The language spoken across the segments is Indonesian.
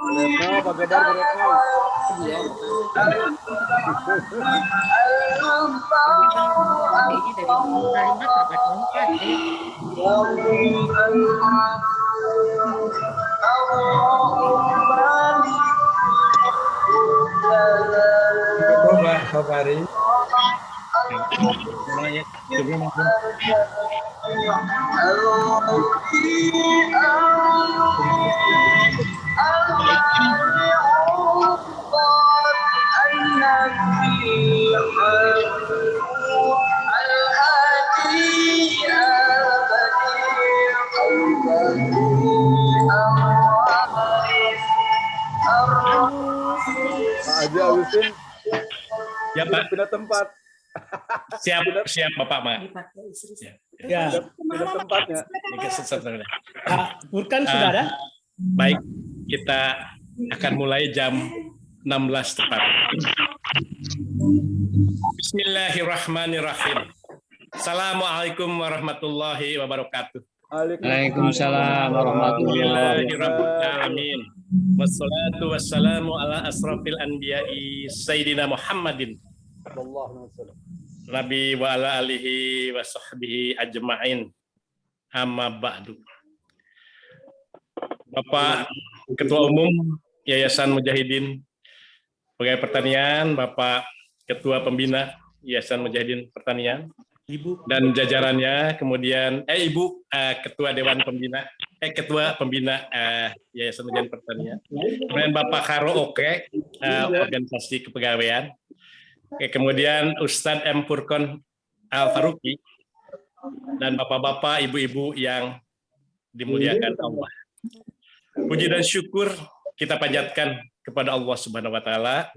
Retno, apa kabar Retno? Coba Fabari. Pak Haji Agustin, Ya Pak, pindah tempat. siap Bapak Mak. Ya, Pindah tempatnya. Pak Furkan sudah ada? Baik, kita akan mulai jam 16 tepat. Bismillahirrahmanirrahim. Assalamualaikum warahmatullahi wabarakatuh. Waalaikumsalam warahmatullahi Bismillahirrahmanirrahim. Wassalatu wassalamu ala asrafil anbiya'i Sayyidina Muhammadin Nabi wa ala alihi wa sahbihi ajma'in. Amma ba'du. Bapak Ketua Umum Yayasan Mujahidin Pegawai Pertanian, Bapak Ketua Pembina Yayasan Mujahidin Pertanian, Ibu. dan jajarannya, kemudian Ibu Ketua Dewan Pembina, Ketua Pembina Yayasan Mujahidin Pertanian, kemudian Bapak Karo Oke, organisasi kepegawaian, kemudian Ustadz M. Furkon Al-Faruqi, dan bapak-bapak, ibu-ibu yang dimuliakan Allah. Puji dan syukur kita panjatkan kepada Allah Subhanahu wa taala.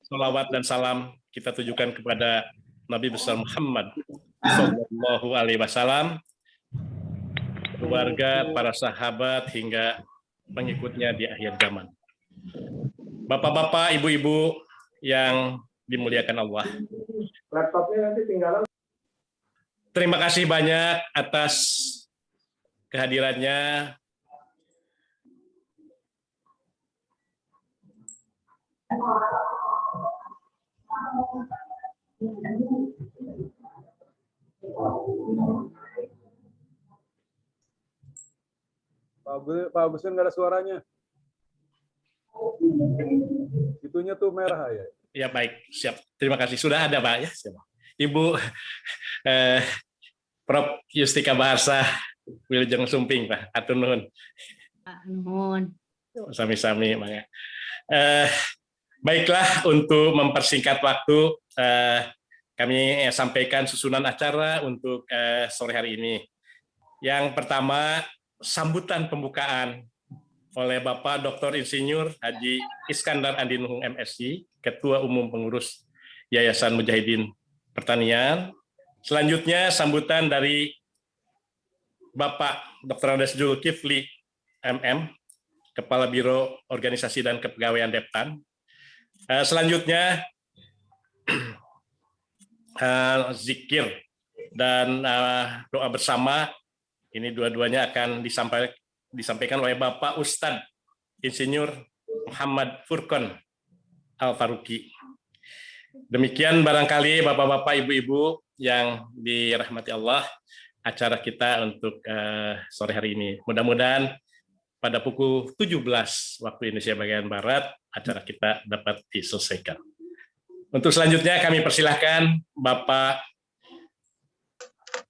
Salawat dan salam kita tujukan kepada Nabi besar Muhammad sallallahu alaihi wasallam, keluarga, para sahabat hingga pengikutnya di akhir zaman. Bapak-bapak, ibu-ibu yang dimuliakan Allah. Laptopnya nanti tinggalan. Terima kasih banyak atas kehadirannya Pak Agustin nggak ada suaranya. Itunya tuh merah ya. Ya baik, siap. Terima kasih. Sudah ada Pak ya. Siap. Ibu Prof. Yustika Baharsa Wilujeng Sumping Pak. Atur nuhun. Nuhun. Sami-sami Mangga. Baiklah, untuk mempersingkat waktu kami sampaikan susunan acara untuk sore hari ini. Yang pertama, sambutan pembukaan oleh Bapak Dr. Insinyur Haji Iskandar Andi Nuhung MSI, Ketua Umum Pengurus Yayasan Mujahidin Pertanian. Selanjutnya sambutan dari Bapak Dr. Andes Zulkifli MM, Kepala Biro Organisasi dan Kepegawaian Deptan. Selanjutnya zikir dan doa bersama. Ini dua-duanya akan disampaikan oleh Bapak Ustadz Insinyur Muhammad Furkon Al-Faruqi. Demikian barangkali Bapak-bapak, Ibu-ibu yang dirahmati Allah, acara kita untuk sore hari ini. Mudah-mudahan pada pukul 17 waktu Indonesia bagian Barat, acara kita dapat diselesaikan. Untuk selanjutnya kami persilahkan Bapak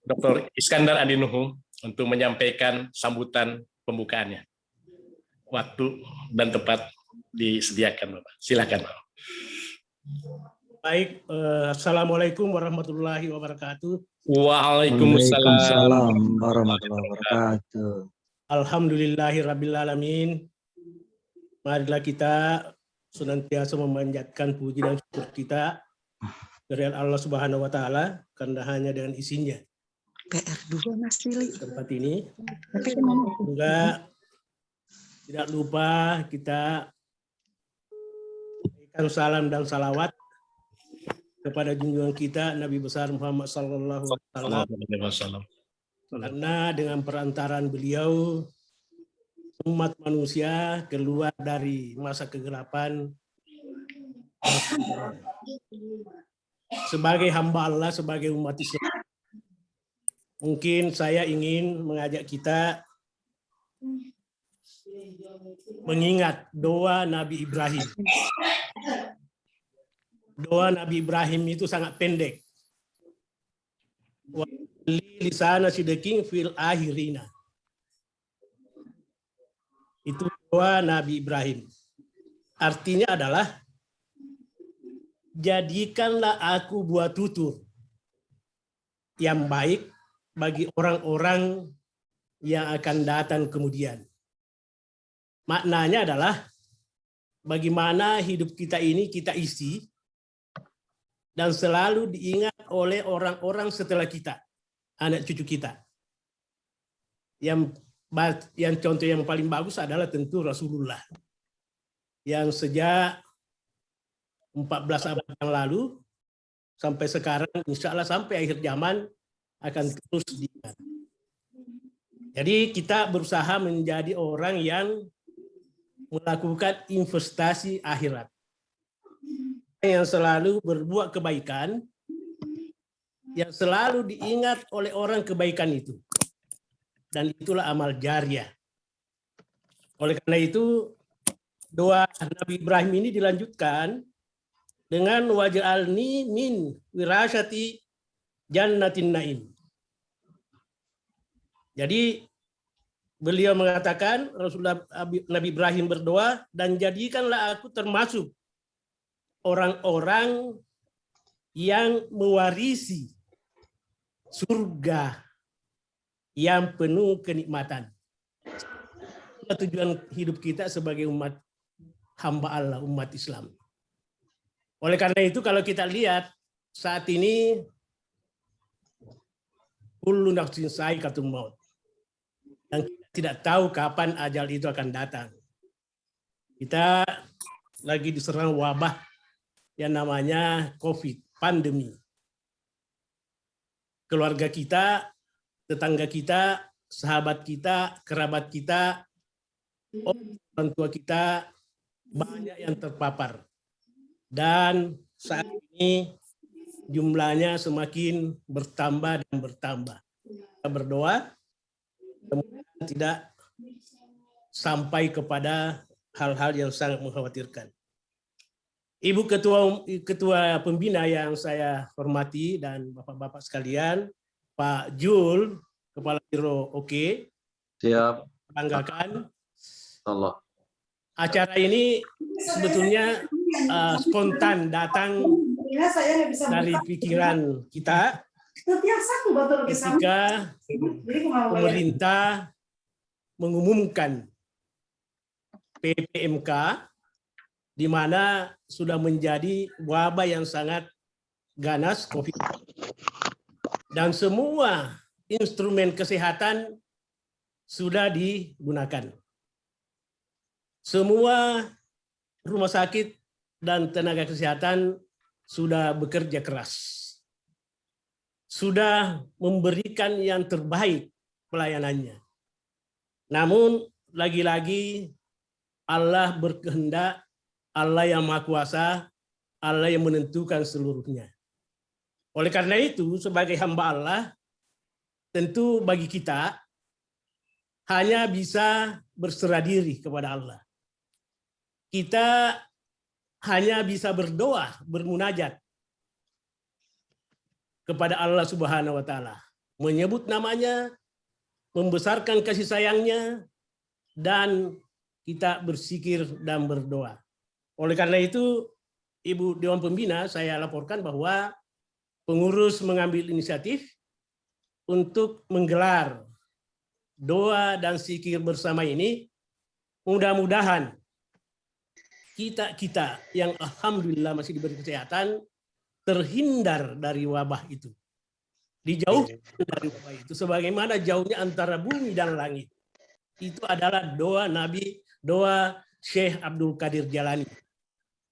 Dr. Iskandar Andi Nuhung untuk menyampaikan sambutan pembukaannya. Waktu dan tempat disediakan, Bapak. Silakan. Baik, Assalamualaikum warahmatullahi wabarakatuh. Waalaikumsalam warahmatullahi wabarakatuh. Alhamdulillahirabbil alamin. Marilah kita senantiasa memanjatkan puji dan syukur kita dari Allah Subhanahu wa taala karena hanya dengan isinya PR2 Mas Lili. tempat ini. Juga tidak lupa kita berikan salam dan salawat kepada junjungan kita Nabi besar Muhammad sallallahu alaihi wasallam. Karena dengan perantaraan beliau umat manusia keluar dari masa kegelapan. Sebagai hamba Allah, sebagai umat Islam, mungkin saya ingin mengajak kita mengingat doa Nabi Ibrahim. Doa Nabi Ibrahim itu sangat pendek. Wa lisana sidqin fil akhirina. Itu doa Nabi Ibrahim. Artinya adalah, jadikanlah aku buah tutur yang baik bagi orang-orang yang akan datang kemudian. Maknanya adalah, bagaimana hidup kita ini kita isi dan selalu diingat oleh orang-orang setelah kita, anak cucu kita. Yang contoh yang paling bagus adalah tentu Rasulullah, yang sejak 14 abad yang lalu sampai sekarang, insya Allah sampai akhir zaman akan terus diingat. Jadi kita berusaha menjadi orang yang melakukan investasi akhirat, yang selalu berbuat kebaikan, yang selalu diingat oleh orang kebaikan itu. Dan itulah amal jariah. Oleh karena itu, doa Nabi Ibrahim ini dilanjutkan dengan waj'alni min wirasyati jannatin naim. Jadi beliau mengatakan, Rasulullah Nabi Ibrahim berdoa, dan jadikanlah aku termasuk orang-orang yang mewarisi surga yang penuh kenikmatan. Tujuan hidup kita sebagai umat hamba Allah, umat Islam. Oleh karena itu, kalau kita lihat saat ini, kullu nafsin sa'iqatul maut, dan kita tidak tahu kapan ajal itu akan datang. Kita lagi diserang wabah yang namanya COVID, pandemi. Keluarga kita, tetangga kita, sahabat kita, kerabat kita, orang tua kita, banyak yang terpapar. Dan saat ini jumlahnya semakin bertambah dan bertambah. Kita berdoa, semoga tidak sampai kepada hal-hal yang sangat mengkhawatirkan. Ibu Ketua Pembina yang saya hormati dan Bapak-Bapak sekalian, Pak Jul, Kepala Biro Oke. Siap. Banggakan. Allah. Acara ini sebetulnya spontan datang dari pikiran kita ketika pemerintah mengumumkan PPMK, di mana sudah menjadi wabah yang sangat ganas COVID. Dan semua instrumen kesehatan sudah digunakan. Semua rumah sakit dan tenaga kesehatan sudah bekerja keras. Sudah memberikan yang terbaik pelayanannya. Namun lagi-lagi Allah berkehendak, Allah yang Maha Kuasa, Allah yang menentukan seluruhnya. Oleh karena itu, sebagai hamba Allah, tentu bagi kita hanya bisa berserah diri kepada Allah. Kita hanya bisa berdoa, bermunajat kepada Allah Subhanahu wa Ta'ala, menyebut namanya, membesarkan kasih sayangnya, dan kita berzikir dan berdoa. Oleh karena itu, Ibu Dewan Pembina, saya laporkan bahwa pengurus mengambil inisiatif untuk menggelar doa dan zikir bersama ini. Mudah-mudahan kita yang alhamdulillah masih diberi kesehatan terhindar dari wabah itu. Dijauhkan dari wabah itu. Sebagaimana jauhnya antara bumi dan langit. Itu adalah doa Nabi, doa Syekh Abdul Qadir Jalani.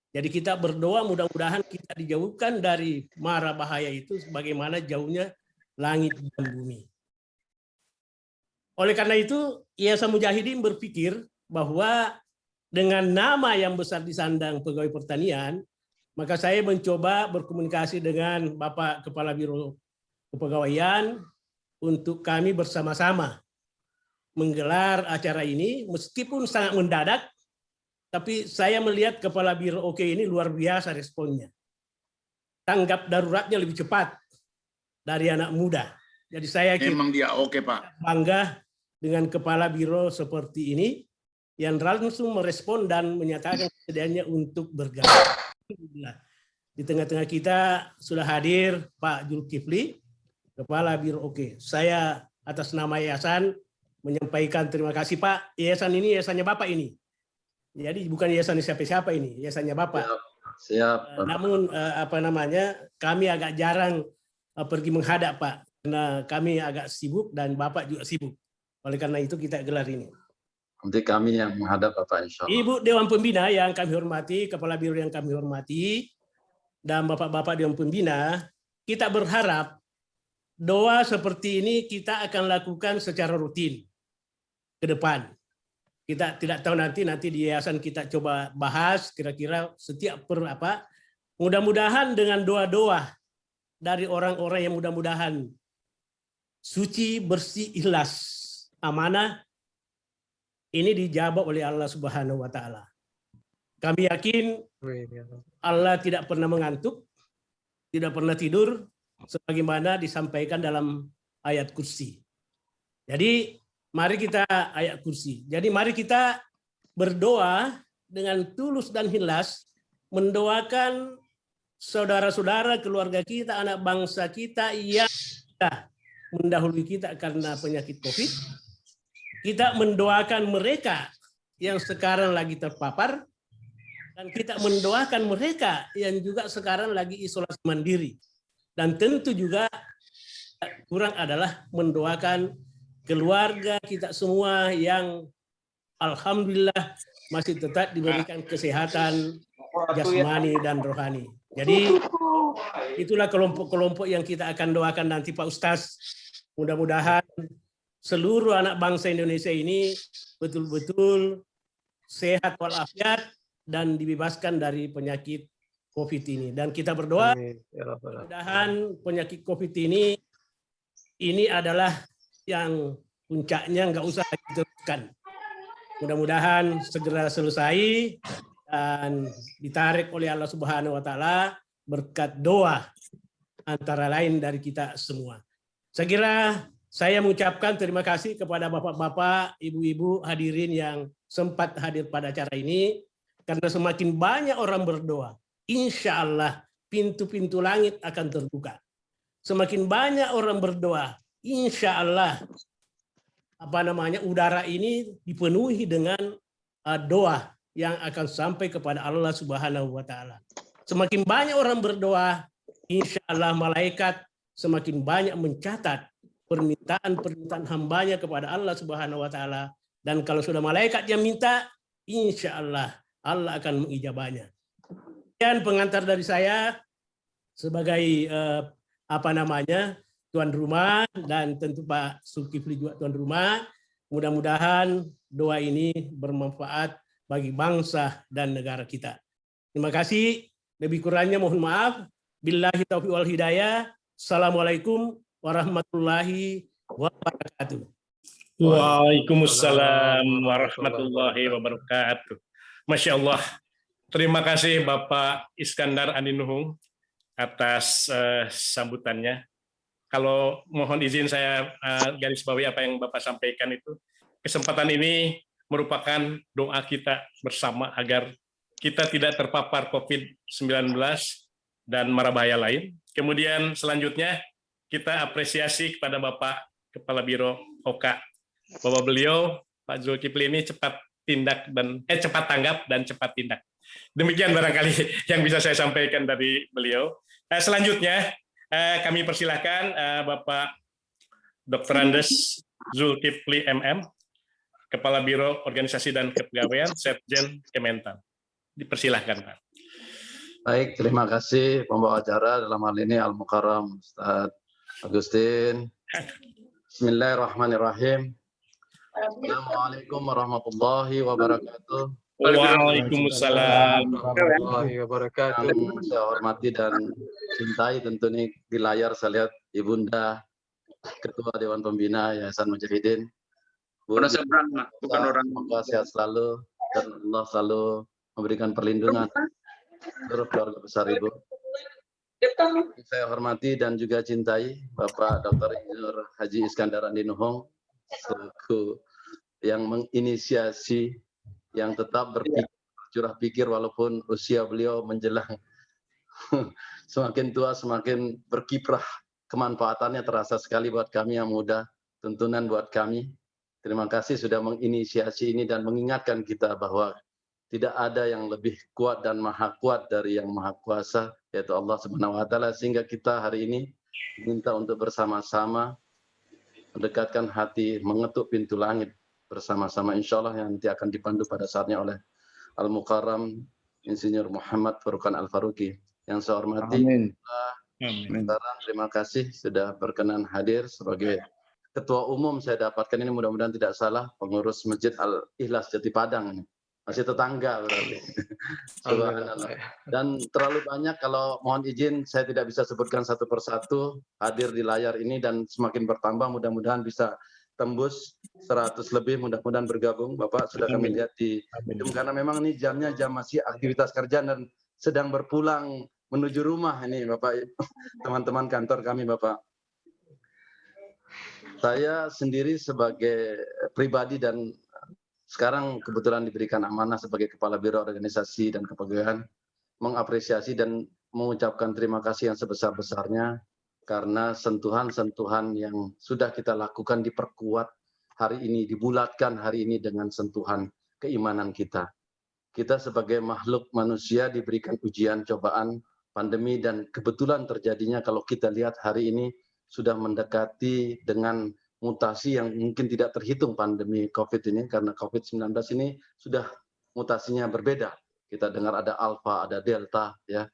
Jadi kita berdoa mudah-mudahan kita dijauhkan dari mara bahaya itu sebagaimana jauhnya langit dan bumi. Oleh karena itu, Yayasan Mujahidin berpikir bahwa dengan nama yang besar disandang pegawai pertanian, maka saya mencoba berkomunikasi dengan Bapak Kepala Biro Kepegawaian untuk kami bersama-sama menggelar acara ini, meskipun sangat mendadak, tapi saya melihat Kepala Biro OK ini luar biasa responnya. Tanggap daruratnya lebih cepat dari anak muda. Jadi saya Memang dia oke, Pak. bangga dengan Kepala Biro seperti ini, yang langsung merespon dan menyatakan kesediaannya untuk bergabung. Di tengah-tengah kita sudah hadir Pak Zulkifli, Kepala Biro OK. Saya atas nama yayasan menyampaikan terima kasih Pak. Yayasan ini yayasannya Bapak ini. Jadi bukan yayasan siapa-siapa ini, yayasannya Bapak. Siap. Namun kami agak jarang pergi menghadap Pak, karena kami agak sibuk dan Bapak juga sibuk. Oleh karena itu kita gelar ini. Nanti kami yang menghadap Bapak insya Allah. Ibu Dewan Pembina yang kami hormati, Kepala Biro yang kami hormati, dan Bapak-Bapak Dewan Pembina, kita berharap doa seperti ini kita akan lakukan secara rutin ke depan. Kita tidak tahu nanti di yayasan kita coba bahas kira-kira setiap mudah-mudahan dengan doa-doa dari orang-orang yang mudah-mudahan suci, bersih, ikhlas, amanah, ini dijawab oleh Allah Subhanahu wa Ta'ala. Kami yakin Allah tidak pernah mengantuk, tidak pernah tidur, sebagaimana disampaikan dalam ayat kursi. Jadi mari kita ayat kursi. Jadi mari kita berdoa dengan tulus dan ikhlas, mendoakan saudara-saudara, keluarga kita, anak bangsa kita yang sudah mendahului kita karena penyakit COVID. Kita mendoakan mereka yang sekarang lagi terpapar, dan kita mendoakan mereka yang juga sekarang lagi isolasi mandiri. Dan tentu juga kurang adalah mendoakan keluarga kita semua yang alhamdulillah masih tetap diberikan kesehatan jasmani dan rohani. Jadi itulah kelompok-kelompok yang kita akan doakan nanti Pak Ustaz. Mudah-mudahan seluruh anak bangsa Indonesia ini betul-betul sehat walafiat dan dibebaskan dari penyakit COVID ini. Dan kita berdoa mudah-mudahan penyakit COVID ini adalah yang puncaknya nggak usah diteruskan. Mudah-mudahan segera selesai dan ditarik oleh Allah Subhanahu wa Ta'ala berkat doa antara lain dari kita semua. Saya kira saya mengucapkan terima kasih kepada bapak-bapak, ibu-ibu hadirin yang sempat hadir pada acara ini, karena semakin banyak orang berdoa, insya Allah pintu-pintu langit akan terbuka. Semakin banyak orang berdoa, insya Allah udara ini dipenuhi dengan doa yang akan sampai kepada Allah Subhanahu wa Ta'ala. Semakin banyak orang berdoa, insya Allah malaikat semakin banyak mencatat permintaan hambanya kepada Allah Subhanahu wa Ta'ala. Dan kalau sudah malaikat yang minta, insya Allah Allah akan mengijabahnya. Dan pengantar dari saya sebagai tuan rumah, dan tentu Pak Zulkifli juga tuan rumah. Mudah-mudahan doa ini bermanfaat bagi bangsa dan negara kita. Terima kasih. Lebih kurangnya mohon maaf. Billahi taufiq wal hidayah. Assalamualaikum warahmatullahi wabarakatuh. Waalaikumsalam warahmatullahi wabarakatuh. Masya Allah. Terima kasih Bapak Iskandar Andi Nuhung atas sambutannya. Kalau mohon izin saya garis bawahi apa yang Bapak sampaikan itu. Kesempatan ini merupakan doa kita bersama agar kita tidak terpapar COVID-19 dan mara bahaya lain. Kemudian selanjutnya kita apresiasi kepada Bapak Kepala Biro OK, bahwa beliau Pak Zulkifli ini cepat tanggap dan cepat tindak. Demikian barangkali yang bisa saya sampaikan dari beliau. Selanjutnya kami persilahkan Bapak Dr. Andes Zulkifli MM, Kepala Biro Organisasi dan Kepegawaian, Setjen Kementan. Dipersilahkan, Pak. Baik, terima kasih pembawa acara dalam hal ini Al-Mukarram Ustaz Agustin. Bismillahirrahmanirrahim. Assalamualaikum warahmatullahi wabarakatuh. Waalaikumsalam. Warahmatullahi wabarakatuh. Yang saya hormati dan cintai tentu nih di layar saya lihat Ibunda Ketua Dewan Pembina Yayasan Mujahidin. Bu, semoga sehat selalu dan Allah selalu memberikan perlindungan seluruh keluarga besar Ibu. Saya hormati dan juga cintai Bapak Dr. Insinyur Haji Iskandar Andi Nuhung selaku yang menginisiasi, yang tetap curah pikir walaupun usia beliau menjelang semakin tua semakin berkiprah, kemanfaatannya terasa sekali buat kami yang muda, tuntunan buat kami. Terima kasih sudah menginisiasi ini dan mengingatkan kita bahwa tidak ada yang lebih kuat dan maha kuat dari yang maha kuasa, yaitu Allah Subhanahu wa Ta'ala, sehingga kita hari ini minta untuk bersama-sama mendekatkan hati, mengetuk pintu langit bersama-sama, insya Allah yang nanti akan dipandu pada saatnya oleh Al-Mukarram Insinyur Muhammad Furqan Al-Faruqi. Yang saya hormati, terima kasih sudah berkenan hadir sebagai Ketua Umum. Saya dapatkan ini mudah-mudahan tidak salah, pengurus Masjid Al-Ikhlas Jati Padang ini. Masih tetangga berarti. Subhanallah. Dan terlalu banyak, kalau mohon izin saya tidak bisa sebutkan satu persatu hadir di layar ini, dan semakin bertambah mudah-mudahan bisa tembus 100 lebih, mudah-mudahan bergabung. Bapak sudah kami lihat di Zoom, karena memang ini jamnya jam masih aktivitas kerja dan sedang berpulang menuju rumah ini Bapak, teman-teman kantor kami Bapak. Saya sendiri sebagai pribadi dan sekarang kebetulan diberikan amanah sebagai Kepala Biro Organisasi dan Kepegawaian, mengapresiasi dan mengucapkan terima kasih yang sebesar-besarnya karena sentuhan-sentuhan yang sudah kita lakukan diperkuat hari ini, dibulatkan hari ini dengan sentuhan keimanan kita. Kita sebagai makhluk manusia diberikan ujian, cobaan, pandemi, dan kebetulan terjadinya kalau kita lihat hari ini sudah mendekati dengan mutasi yang mungkin tidak terhitung pandemi COVID ini, karena COVID-19 ini sudah mutasinya berbeda. Kita dengar ada Alpha, ada Delta, ya.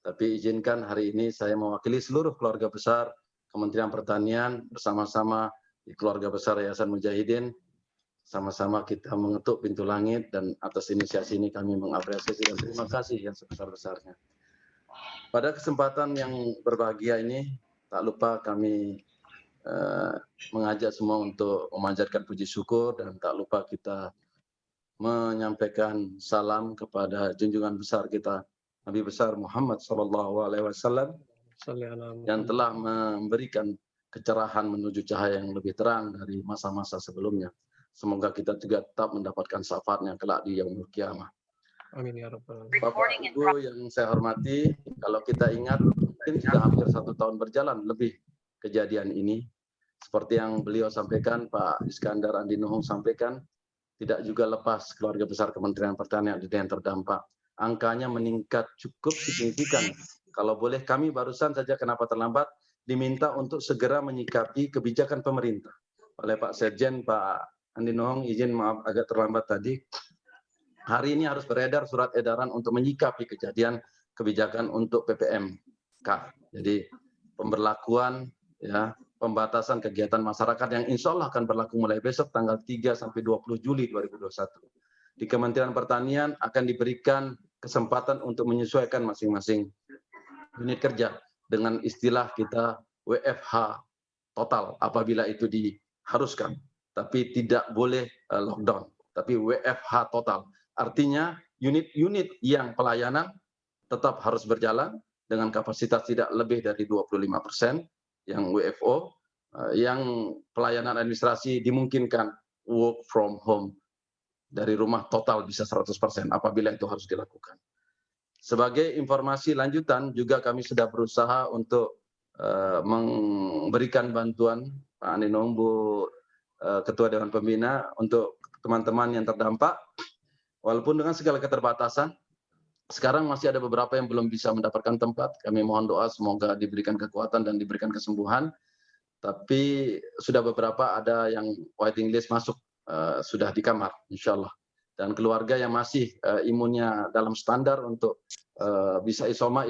Tapi izinkan hari ini saya mewakili seluruh keluarga besar Kementerian Pertanian bersama-sama di keluarga besar Yayasan Mujahidin, sama-sama kita mengetuk pintu langit, dan atas inisiasi ini kami mengapresiasi dan terima kasih yang sebesar-besarnya. Pada kesempatan yang berbahagia ini, tak lupa kami mengajak semua untuk memanjatkan puji syukur, dan tak lupa kita menyampaikan salam kepada junjungan besar kita Nabi besar Muhammad SAW yang telah memberikan kecerahan menuju cahaya yang lebih terang dari masa-masa sebelumnya. Semoga kita juga tetap mendapatkan syafaatnya kelak di yaumul qiyamah. Amin ya rabbal alamin. Bapak Ibu yang saya hormati, kalau kita ingat mungkin sudah hampir 1 tahun berjalan lebih kejadian ini. Seperti yang beliau sampaikan, Pak Iskandar Andi Nuhung sampaikan, tidak juga lepas keluarga besar Kementerian Pertanian yang terdampak. Angkanya meningkat cukup signifikan. Kalau boleh kami barusan saja, kenapa terlambat, diminta untuk segera menyikapi kebijakan pemerintah. Oleh Pak Sekjen, Pak Andi Nuhung, izin maaf agak terlambat tadi. Hari ini harus beredar surat edaran untuk menyikapi kejadian kebijakan untuk PPMK. Jadi pemberlakuan, ya, pembatasan kegiatan masyarakat yang insya Allah akan berlaku mulai besok tanggal 3 sampai 20 Juli 2021. Di Kementerian Pertanian akan diberikan kesempatan untuk menyesuaikan masing-masing unit kerja dengan istilah kita WFH total apabila itu diharuskan, tapi tidak boleh lockdown, tapi WFH total. Artinya unit-unit yang pelayanan tetap harus berjalan dengan kapasitas tidak lebih dari 25%, yang WFO, yang pelayanan administrasi dimungkinkan work from home, dari rumah total bisa 100% apabila itu harus dilakukan. Sebagai informasi lanjutan, juga kami sudah berusaha untuk memberikan bantuan, Pak Andi Nuhung, Bu Ketua Dewan Pembina, untuk teman-teman yang terdampak, walaupun dengan segala keterbatasan. Sekarang masih ada beberapa yang belum bisa mendapatkan tempat. Kami mohon doa semoga diberikan kekuatan dan diberikan kesembuhan. Tapi sudah beberapa ada yang waiting list masuk, sudah di kamar, insya Allah. Dan keluarga yang masih imunnya dalam standar untuk bisa isoma.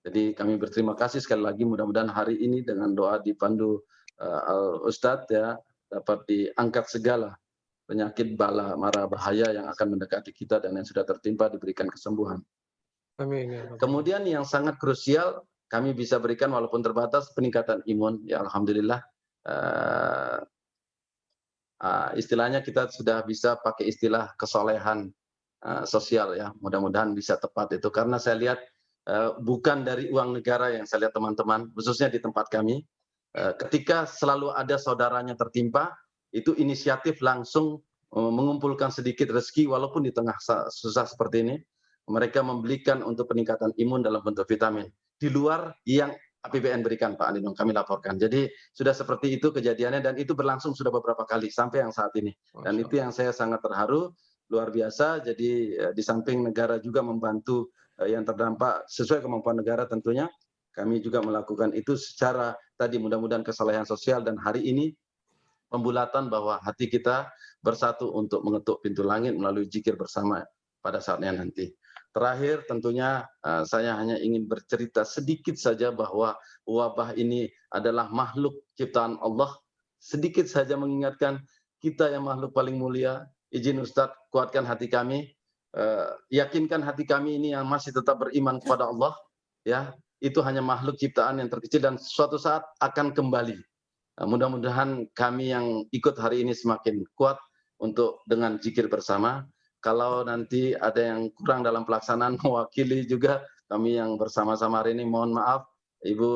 Jadi kami berterima kasih sekali lagi. Mudah-mudahan hari ini dengan doa dipandu Al Ustadz, ya, dapat diangkat segala penyakit bala mara bahaya yang akan mendekati kita dan yang sudah tertimpa diberikan kesembuhan. Amin ya Rabbal Kemudian yang sangat krusial kami bisa berikan walaupun terbatas peningkatan imun. Ya alhamdulillah. Istilahnya kita sudah bisa pakai istilah kesolehan sosial ya. Mudah-mudahan bisa tepat itu karena saya lihat bukan dari uang negara yang saya lihat teman-teman, khususnya di tempat kami. Ketika selalu ada saudaranya tertimpa, itu inisiatif langsung mengumpulkan sedikit rezeki walaupun di tengah susah seperti ini. Mereka membelikan untuk peningkatan imun dalam bentuk vitamin. Di luar yang APBN berikan Pak Andino, kami laporkan. Jadi sudah seperti itu kejadiannya dan itu berlangsung sudah beberapa kali sampai yang saat ini. Dan itu yang saya sangat terharu, luar biasa. Jadi di samping negara juga membantu yang terdampak sesuai kemampuan negara tentunya. Kami juga melakukan itu secara tadi mudah-mudahan kesalehan sosial dan hari ini pembulatan bahwa hati kita bersatu untuk mengetuk pintu langit melalui zikir bersama pada saatnya nanti. Terakhir tentunya saya hanya ingin bercerita sedikit saja bahwa wabah ini adalah makhluk ciptaan Allah. Sedikit saja mengingatkan kita yang makhluk paling mulia. Izin Ustadz kuatkan hati kami, yakinkan hati kami ini yang masih tetap beriman kepada Allah. Ya, itu hanya makhluk ciptaan yang terkecil dan suatu saat akan kembali. Mudah-mudahan kami yang ikut hari ini semakin kuat untuk dengan zikir bersama. Kalau nanti ada yang kurang dalam pelaksanaan mewakili juga kami yang bersama-sama hari ini mohon maaf Ibu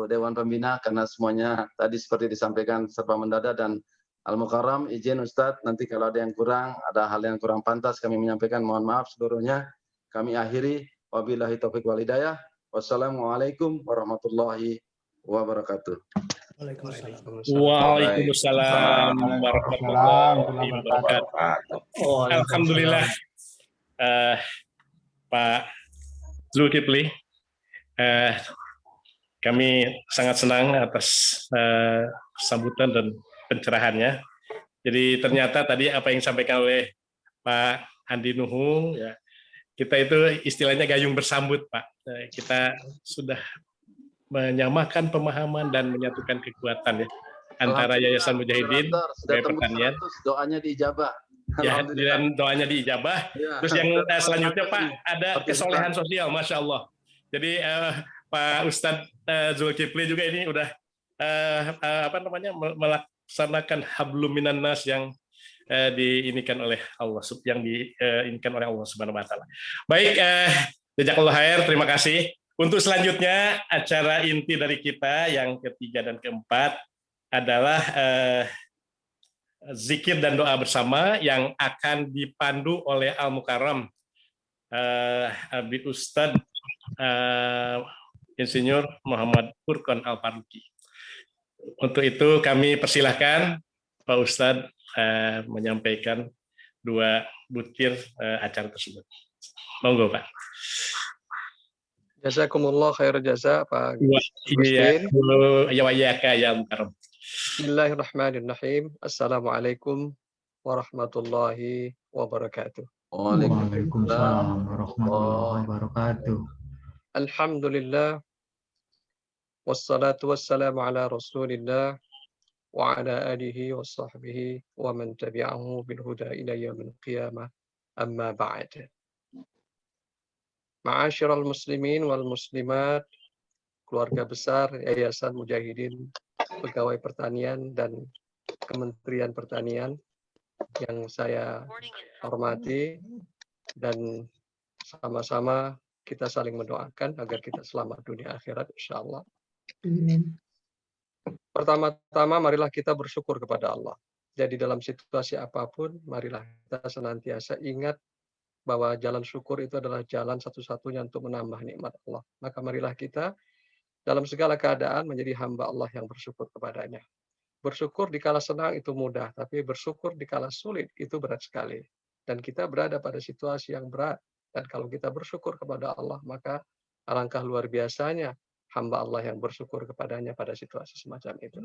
Dewan Pembina karena semuanya tadi seperti disampaikan serba mendadak dan Al-Mukarram izin Ustadz nanti kalau ada yang kurang, ada hal yang kurang pantas kami menyampaikan mohon maaf seluruhnya. Kami akhiri wabillahi taufiq wal hidayah. Wassalamualaikum warahmatullahi wabarakatuh. Waalaikumsalam. Waalaikumsalam warahmatullahi wabarakatuh. Alhamdulillah, Pak Zulkifli, kami sangat senang atas sambutan dan pencerahannya. Jadi ternyata tadi apa yang disampaikan oleh Pak Andi Nuhung, ya, kita itu istilahnya gayung bersambut, Pak. Kita sudah menyamakan pemahaman dan menyatukan kekuatan ya antara Yayasan Mujahidin sebagai pertanian. Doanya diijabah. Ya, dan doanya diijabah. Ya. Terus yang selanjutnya Pak ada kesolehan sosial, Masya Allah. Jadi Pak Ustadz Zulkifli juga ini udah melaksanakan hablum minan nas yang diinikan oleh Allah, yang diinginkan oleh Allah Subhanahu Wa Taala. Baik, jazakallahu khair, terima kasih. Untuk selanjutnya acara inti dari kita yang ketiga dan keempat adalah zikir dan doa bersama yang akan dipandu oleh Al-Mukarram Habib Ustadz Insinyur Muhammad Furqon Al-Faruqi. Untuk itu kami persilahkan Pak Ustadz menyampaikan 2 butir acara tersebut. Monggo Pak. Jazakumullah khair jaza Pak Iya, Gustin. ya Mukarram. Bismillahirrahmanirrahim. Assalamualaikum warahmatullahi wabarakatuh. Waalaikumsalam warahmatullahi wabarakatuh. Alhamdulillah wassalatu wassalamu ala Rasulillah wa ala alihi wa sahbihi wa man tabi'ahu bil huda ila yaumil qiyamah. Amma ba'd. Ma'asyiral muslimin wal muslimat, keluarga besar Yayasan Mujahidin, pegawai pertanian dan Kementerian Pertanian yang saya hormati, dan sama-sama kita saling mendoakan agar kita selamat dunia akhirat insyaallah. Pertama-tama marilah kita bersyukur kepada Allah. Jadi dalam situasi apapun marilah kita senantiasa ingat bahwa jalan syukur itu adalah jalan satu-satunya untuk menambah nikmat Allah. Maka marilah kita dalam segala keadaan menjadi hamba Allah yang bersyukur kepadanya. Bersyukur dikala senang itu mudah, tapi bersyukur dikala sulit itu berat sekali. Dan kita berada pada situasi yang berat. Dan kalau kita bersyukur kepada Allah, maka alangkah luar biasanya hamba Allah yang bersyukur kepadanya pada situasi semacam itu.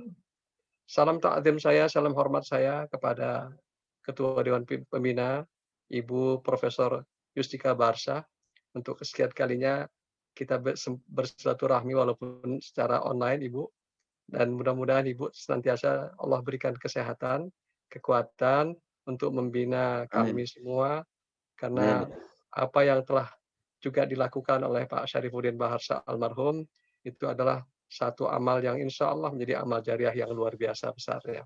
Salam ta'zim saya, salam hormat saya kepada Ketua Dewan Pembina, Ibu Profesor Yustika Barsa. Untuk kesekian kalinya kita bersilaturahmi walaupun secara online, Ibu. Dan mudah-mudahan Ibu senantiasa Allah berikan kesehatan, kekuatan, untuk membina Amin. kami semua, karena apa yang telah juga dilakukan oleh Pak Syarifuddin Baharsa almarhum itu adalah satu amal yang insya Allah menjadi amal jariah yang luar biasa besarnya.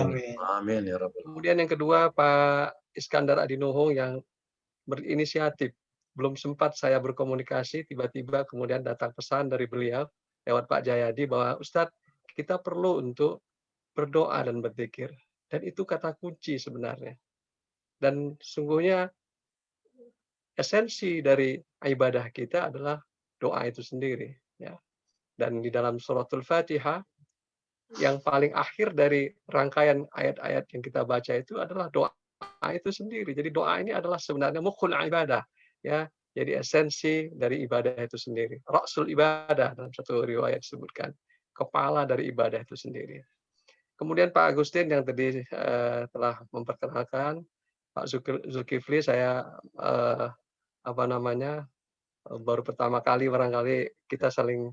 Amin. Amin ya Rabbal. Kemudian yang kedua, Pak Iskandar Adinuhung yang berinisiatif. Belum sempat saya berkomunikasi, tiba-tiba kemudian datang pesan dari beliau lewat Pak Jayadi bahwa Ustadz, kita perlu untuk berdoa dan berzikir. Dan itu kata kunci sebenarnya. Dan sungguhnya esensi dari ibadah kita adalah doa itu sendiri. Ya. Dan di dalam suratul Fatihah, yang paling akhir dari rangkaian ayat-ayat yang kita baca itu adalah doa itu sendiri. Jadi doa ini adalah sebenarnya mukhul ibadah. Ya. Jadi esensi dari ibadah itu sendiri. Rasul ibadah dalam satu riwayat disebutkan. Kepala dari ibadah itu sendiri. Kemudian Pak Agustin yang tadi telah memperkenalkan, Pak Zulkifli, saya baru pertama kali barangkali kita saling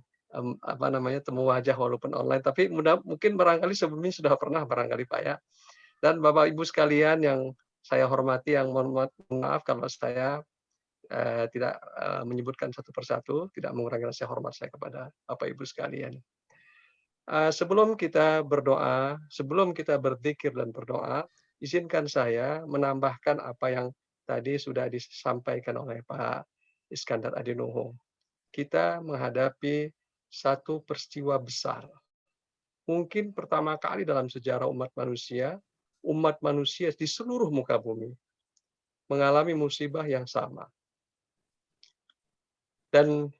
temu wajah walaupun online, tapi mungkin barangkali sebelumnya sudah pernah barangkali Pak ya. Dan Bapak Ibu sekalian yang saya hormati, yang mohon maaf kalau saya tidak menyebutkan satu persatu, tidak mengurangi rasa hormat saya kepada Bapak Ibu sekalian. Sebelum kita berdoa, sebelum kita berzikir dan berdoa, izinkan saya menambahkan apa yang tadi sudah disampaikan oleh Pak Iskandar Adinuhung. Kita menghadapi satu peristiwa besar. Mungkin pertama kali dalam sejarah umat manusia di seluruh muka bumi mengalami musibah yang sama. Dan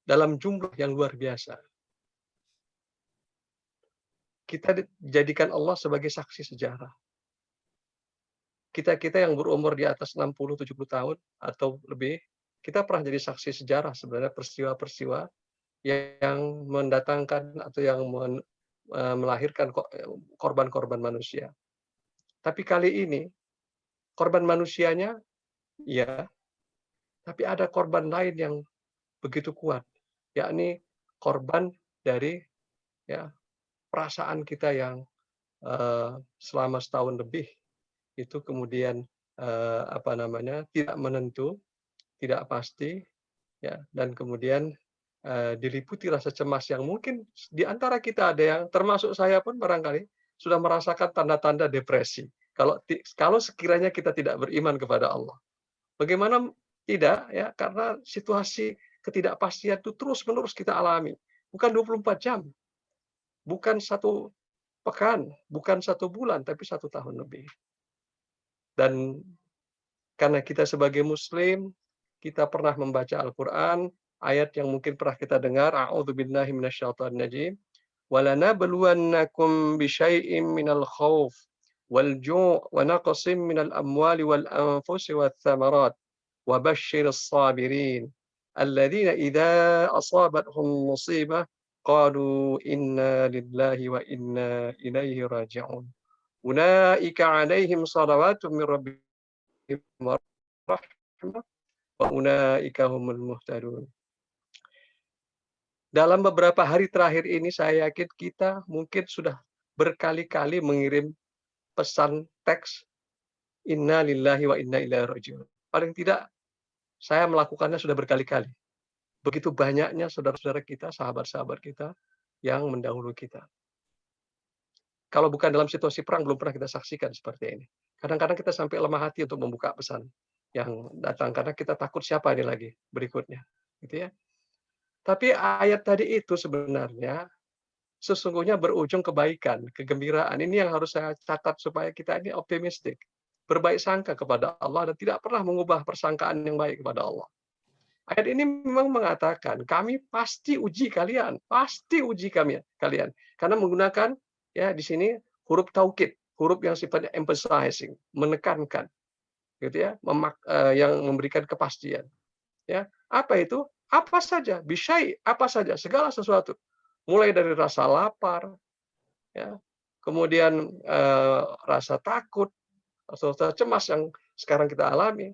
dalam jumlah yang luar biasa. Kita dijadikan Allah sebagai saksi sejarah. Kita yang berumur di atas 60-70 tahun atau lebih, kita pernah jadi saksi sejarah sebenarnya peristiwa-peristiwa yang mendatangkan atau yang melahirkan korban-korban manusia. Tapi kali ini, korban manusianya, ya, tapi ada korban lain yang begitu kuat, yakni korban dari perasaan kita yang selama setahun lebih itu kemudian tidak menentu, tidak pasti, ya, dan kemudian diliputi rasa cemas yang mungkin di antara kita ada yang termasuk saya pun barangkali sudah merasakan tanda-tanda depresi. Kalau sekiranya kita tidak beriman kepada Allah, bagaimana tidak ya? Karena situasi ketidakpastian itu terus-menerus kita alami, bukan 24 jam, bukan 1 pekan, bukan 1 bulan, tapi 1 tahun lebih. Dan karena kita sebagai Muslim, kita pernah membaca Al-Quran, ayat yang mungkin pernah kita dengar, a'udzubillahi minasyaitonirrajim, walanabluwannakum bisyai'im minal khauf wal ju' wa naqsim minal amwali wal anfusi wath thamarat wa basyyiris sabirin alladzina idza asabathum musibah qalu inna lillahi wa inna ilaihi raji'un. Ulaika 'alaihim shalawatun min rabbihim wa rahmah wa ulaika humul muhtadun. Dalam beberapa hari terakhir ini saya yakin kita mungkin sudah berkali-kali mengirim pesan teks inna lillahi wa inna ilaihi raji'un. Paling tidak saya melakukannya sudah berkali-kali. Begitu banyaknya saudara-saudara kita, sahabat-sahabat kita yang mendahului kita. Kalau bukan dalam situasi perang, belum pernah kita saksikan seperti ini. Kadang-kadang kita sampai lemah hati untuk membuka pesan yang datang, karena kita takut siapa ini lagi berikutnya. Gitu ya. Tapi ayat tadi itu sebenarnya sesungguhnya berujung kebaikan, kegembiraan. Ini yang harus saya catat supaya kita ini optimistik. Berbaik sangka kepada Allah dan tidak pernah mengubah persangkaan yang baik kepada Allah. Ayat ini memang mengatakan, kami pasti uji kalian. Pasti uji kalian. Karena menggunakan ya di sini huruf taukid, huruf yang sifatnya emphasizing, menekankan. Gitu ya, yang memberikan kepastian. Ya, apa itu? Apa saja, bisyai, apa saja, segala sesuatu. Mulai dari rasa lapar, ya, kemudian rasa takut, rasa cemas yang sekarang kita alami,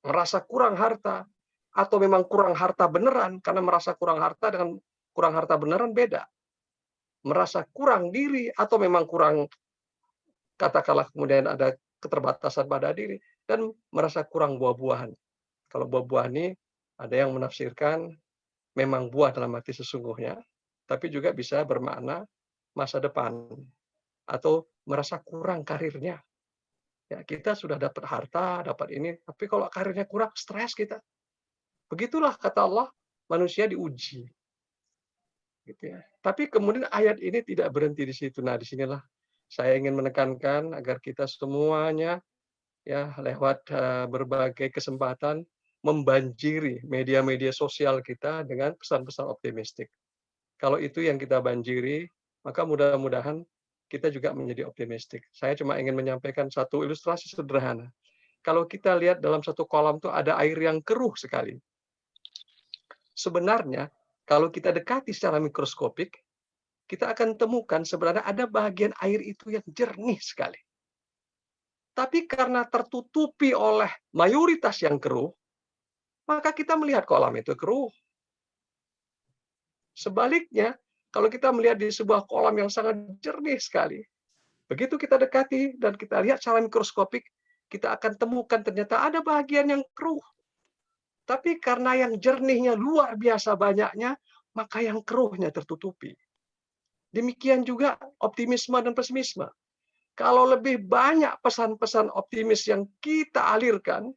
merasa kurang harta, atau memang kurang harta beneran, karena merasa kurang harta dengan kurang harta beneran beda. Merasa kurang diri, atau memang kurang, katakanlah kemudian ada keterbatasan pada diri, dan merasa kurang buah-buahan. Kalau buah-buahan ini ada yang menafsirkan memang buah dalam arti sesungguhnya, tapi juga bisa bermakna masa depan atau merasa kurang karirnya. Ya, kita sudah dapat harta, dapat ini, tapi kalau karirnya kurang, stres kita. Begitulah kata Allah, manusia diuji. Gitu ya. Tapi kemudian ayat ini tidak berhenti di situ. Nah, disinilah saya ingin menekankan agar kita semuanya ya lewat berbagai kesempatan membanjiri media-media sosial kita dengan pesan-pesan optimistik. Kalau itu yang kita banjiri, maka mudah-mudahan kita juga menjadi optimistik. Saya cuma ingin menyampaikan satu ilustrasi sederhana. Kalau kita lihat dalam satu kolam itu ada air yang keruh sekali. Sebenarnya, kalau kita dekati secara mikroskopik, kita akan temukan sebenarnya ada bagian air itu yang jernih sekali. Tapi karena tertutupi oleh mayoritas yang keruh, maka kita melihat kolam itu keruh. Sebaliknya, kalau kita melihat di sebuah kolam yang sangat jernih sekali, begitu kita dekati dan kita lihat secara mikroskopik, kita akan temukan ternyata ada bagian yang keruh. Tapi karena yang jernihnya luar biasa banyaknya, maka yang keruhnya tertutupi. Demikian juga optimisme dan pesimisme. Kalau lebih banyak pesan-pesan optimis yang kita alirkan,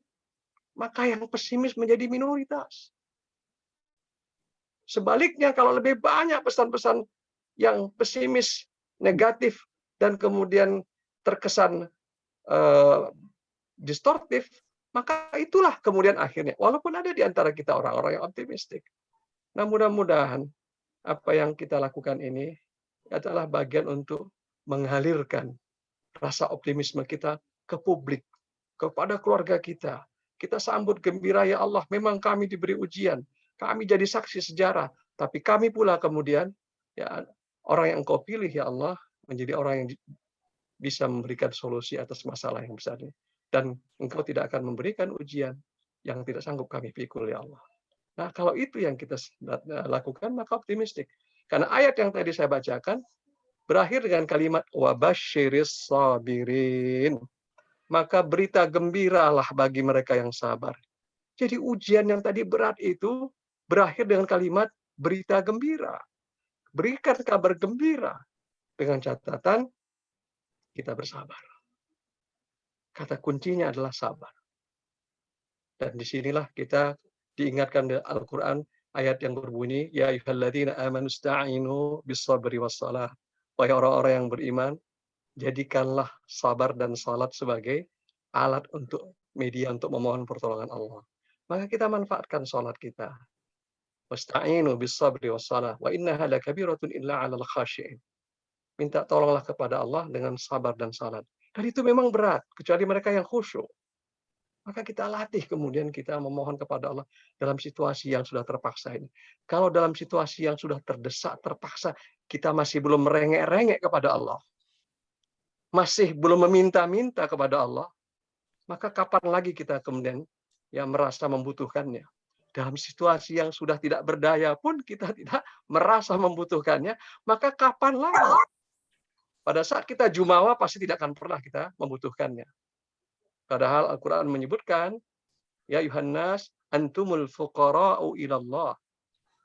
maka yang pesimis menjadi minoritas. Sebaliknya, kalau lebih banyak pesan-pesan yang pesimis, negatif, dan kemudian terkesan distortif, maka itulah kemudian akhirnya, walaupun ada di antara kita orang-orang yang optimistik. Nah, mudah-mudahan apa yang kita lakukan ini adalah bagian untuk mengalirkan rasa optimisme kita ke publik, kepada keluarga kita. Kita sambut gembira, ya Allah, memang kami diberi ujian, kami jadi saksi sejarah, tapi kami pula kemudian, ya orang yang Engkau pilih, ya Allah, menjadi orang yang bisa memberikan solusi atas masalah yang besar ini. Dan Engkau tidak akan memberikan ujian yang tidak sanggup kami pikul, ya Allah. Nah, kalau itu yang kita lakukan, maka optimistik. Karena ayat yang tadi saya bacakan, berakhir dengan kalimat wabasyiris sabirin. Maka berita gembiralah bagi mereka yang sabar. Jadi ujian yang tadi berat itu berakhir dengan kalimat berita gembira. Berikan kabar gembira dengan catatan kita bersabar. Kata kuncinya adalah sabar. Dan disinilah kita diingatkan di Al-Quran ayat yang berbunyi, ya ayyuhalladzina amanu sta'inu bis-sabri was-salah. Wahai orang-orang yang beriman, jadikanlah sabar dan salat sebagai alat untuk media untuk memohon pertolongan Allah. Maka kita manfaatkan salat kita. Wasta'inu bis-sabri was-salah wa innaha lakabiratun illa 'alal khashi'in. Minta tolonglah kepada Allah dengan sabar dan salat. Dan itu memang berat, kecuali mereka yang khusyuk. Maka kita latih kemudian kita memohon kepada Allah dalam situasi yang sudah terpaksa ini. Kalau dalam situasi yang sudah terdesak, terpaksa, kita masih belum merengek-rengek kepada Allah, masih belum meminta-minta kepada Allah, maka kapan lagi kita kemudian ya merasa membutuhkannya? Dalam situasi yang sudah tidak berdaya pun kita tidak merasa membutuhkannya, maka kapan lagi? Pada saat kita jumawa pasti tidak akan pernah kita membutuhkannya. Padahal Al-Quran menyebutkan, ya Yuhannas, antumul fuqara'u ilallah.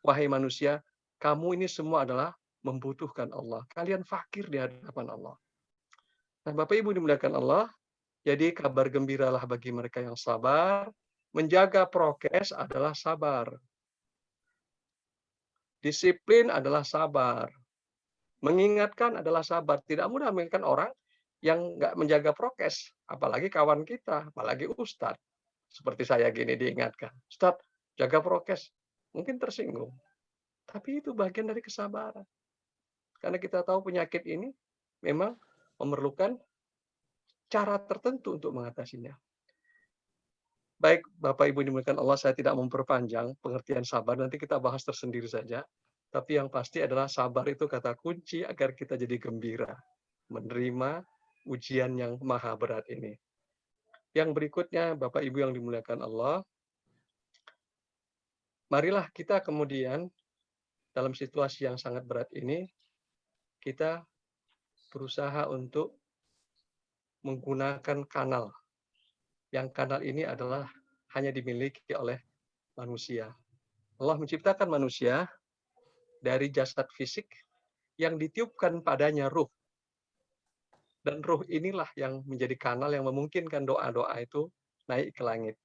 Wahai manusia, kamu ini semua adalah membutuhkan Allah. Kalian fakir di hadapan Allah. Nah, Bapak Ibu dimuliakan Allah, jadi kabar gembiralah bagi mereka yang sabar. Menjaga prokes adalah sabar. Disiplin adalah sabar. Mengingatkan adalah sabar. Tidak mudah mengingatkan orang yang nggak menjaga prokes, apalagi kawan kita, apalagi ustadz. Seperti saya gini diingatkan, Ustadz, jaga prokes. Mungkin tersinggung. Tapi itu bagian dari kesabaran. Karena kita tahu penyakit ini memang memerlukan cara tertentu untuk mengatasinya. Baik, Bapak Ibu dimuliakan Allah, saya tidak memperpanjang pengertian sabar, nanti kita bahas tersendiri saja. Tapi yang pasti adalah sabar itu kata kunci agar kita jadi gembira, menerima ujian yang maha berat ini. Yang berikutnya, Bapak Ibu yang dimuliakan Allah, marilah kita kemudian dalam situasi yang sangat berat ini, kita berusaha untuk menggunakan kanal. Yang kanal ini adalah hanya dimiliki oleh manusia. Allah menciptakan manusia dari jasad fisik yang ditiupkan padanya ruh. Dan ruh inilah yang menjadi kanal yang memungkinkan doa-doa itu naik ke langit.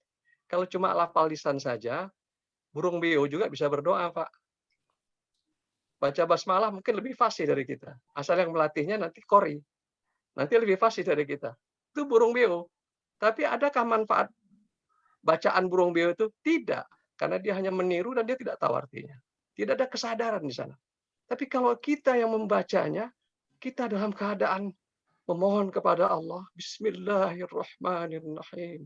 Kalau cuma lafal lisan saja, burung beo juga bisa berdoa, Pak. Baca basmalah mungkin lebih fasih dari kita. Asal yang melatihnya nanti kori. Nanti lebih fasih dari kita. Itu burung beo. Tapi adakah manfaat bacaan burung beo itu? Tidak. Karena dia hanya meniru dan dia tidak tahu artinya. Tidak ada kesadaran di sana. Tapi kalau kita yang membacanya, kita dalam keadaan memohon kepada Allah. Bismillahirrahmanirrahim.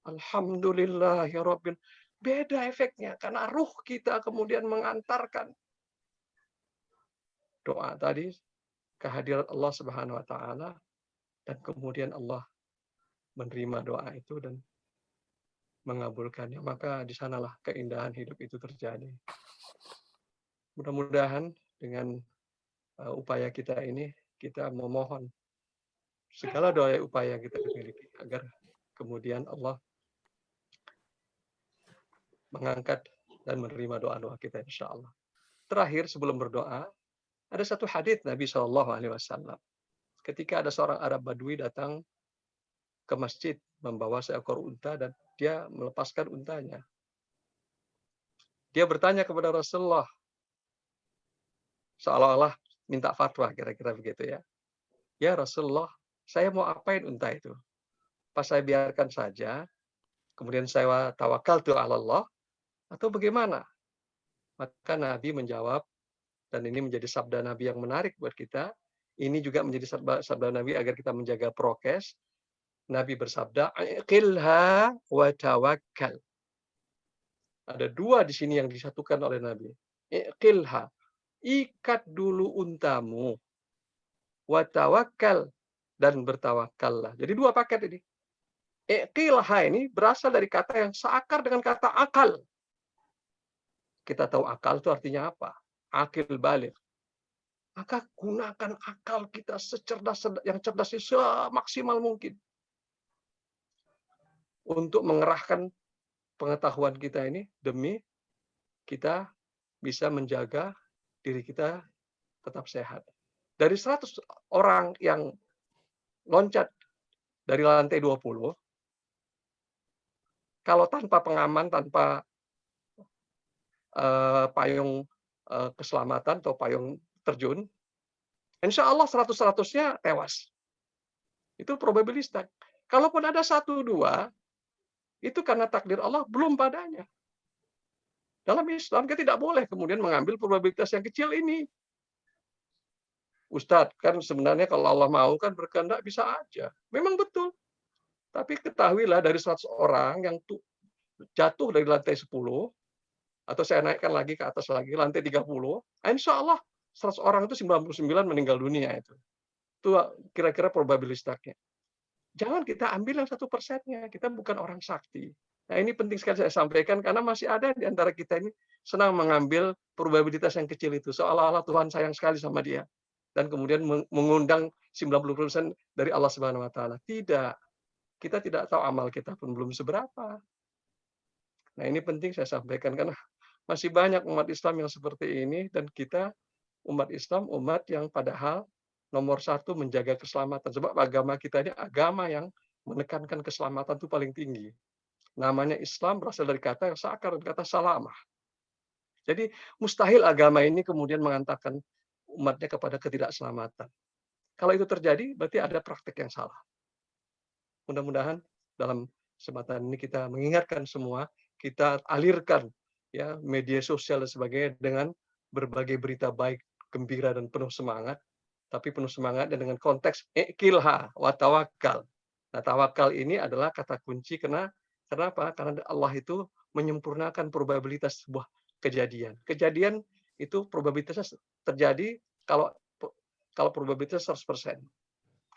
Alhamdulillahirabbil. Beda efeknya karena ruh kita kemudian mengantarkan doa tadi kehadirat Allah Subhanahu wa taala dan kemudian Allah menerima doa itu dan mengabulkannya. Maka di sanalah keindahan hidup itu terjadi. Mudah-mudahan dengan upaya kita ini kita memohon segala doa upaya yang kita miliki agar kemudian Allah mengangkat dan menerima doa-doa kita insya Allah. Terakhir sebelum berdoa, ada satu hadits Nabi SAW. Ketika ada seorang Arab Badui datang ke masjid membawa seekor unta dan dia melepaskan untanya. Dia bertanya kepada Rasulullah, seolah-olah minta fatwa, kira-kira begitu ya. Ya Rasulullah, saya mau apain unta itu? Pas saya biarkan saja, kemudian saya tawakal tu Allah, atau bagaimana? Maka Nabi menjawab, dan ini menjadi sabda Nabi yang menarik buat kita. Ini juga menjadi sabda Nabi agar kita menjaga prokes. Nabi bersabda, "Iqilha wa tawakkal." Ada dua di sini yang disatukan oleh Nabi. Iqilha, ikat dulu untamu. Wa tawakkal, dan bertawakallah. Jadi dua paket ini. Iqilha ini berasal dari kata yang seakar dengan kata akal. Kita tahu akal itu artinya apa? Akil balik. Maka gunakan akal kita yang cerdas semaksimal mungkin untuk mengerahkan pengetahuan kita ini demi kita bisa menjaga diri kita tetap sehat. Dari 100 orang yang loncat dari lantai 20, kalau tanpa pengaman, tanpa payung keselamatan atau payung terjun, insya Allah 100-100-nya tewas. Itu probabilistik. Kalaupun ada 1-2, itu karena takdir Allah belum padanya. Dalam Islam kita tidak boleh kemudian mengambil probabilitas yang kecil ini. Ustadz, kan sebenarnya kalau Allah mau kan berkehendak bisa aja. Memang betul. Tapi ketahuilah dari 100 orang yang jatuh dari lantai 10, atau saya naikkan lagi ke atas lagi, lantai 30, insya Allah 100 orang itu 99 meninggal dunia itu. Itu kira-kira probabilistiknya. Jangan kita ambil yang 1%-nya. Kita bukan orang sakti. Nah ini penting sekali saya sampaikan karena masih ada di antara kita ini senang mengambil probabilitas yang kecil itu. Seolah-olah Tuhan sayang sekali sama dia. Dan kemudian mengundang 90% dari Allah Subhanahu wa taala. Tidak. Kita tidak tahu amal kita pun belum seberapa. Nah, ini penting saya sampaikan karena masih banyak umat Islam yang seperti ini dan kita umat Islam umat yang padahal nomor 1 menjaga keselamatan. Sebab agama kita ini agama yang menekankan keselamatan itu paling tinggi. Namanya Islam berasal dari kata yang seakar dengan kata salamah. Jadi mustahil agama ini kemudian mengantarkan umatnya kepada ketidakselamatan. Kalau itu terjadi, berarti ada praktek yang salah. Mudah-mudahan dalam kesempatan ini kita mengingatkan semua, kita alirkan ya media sosial dan sebagainya dengan berbagai berita baik, gembira dan penuh semangat, tapi penuh semangat dan dengan konteks iqilha wa tawakkal. Nah, tawakal ini adalah kata kunci kenapa? Karena Allah itu menyempurnakan probabilitas sebuah kejadian. Kejadian itu probabilitasnya terjadi kalau probabilitas 100%.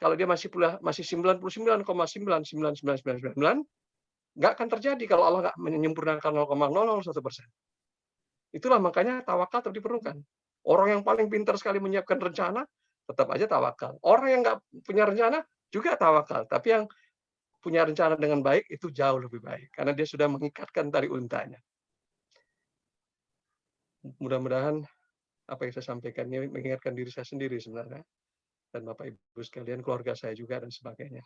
Kalau dia masih 99,99999, nggak akan terjadi kalau Allah nggak menyempurnakan 0,001%. Itulah makanya tawakal tetap diperlukan. Orang yang paling pintar sekali menyiapkan rencana, tetap aja tawakal. Orang yang nggak punya rencana, juga tawakal. Tapi yang punya rencana dengan baik itu jauh lebih baik karena dia sudah mengikatkan tali untanya. Mudah-mudahan apa yang saya sampaikan ini mengingatkan diri saya sendiri sebenarnya dan Bapak Ibu sekalian, keluarga saya juga dan sebagainya.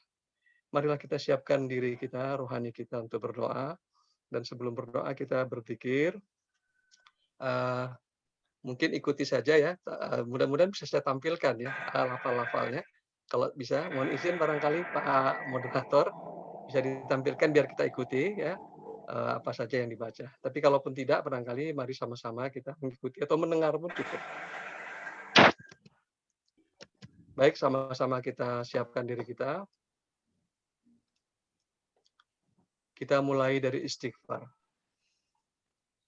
Marilah kita siapkan diri kita, rohani kita untuk berdoa, dan sebelum berdoa kita berzikir. Mungkin ikuti saja ya. Mudah-mudahan bisa saya tampilkan ya lafal-lafalnya. Kalau bisa, mohon izin barangkali Pak Moderator bisa ditampilkan biar kita ikuti ya apa saja yang dibaca. Tapi kalaupun tidak, barangkali mari sama-sama kita mengikuti atau mendengar pun cukup. Baik, sama-sama kita siapkan diri kita. Kita mulai dari istighfar.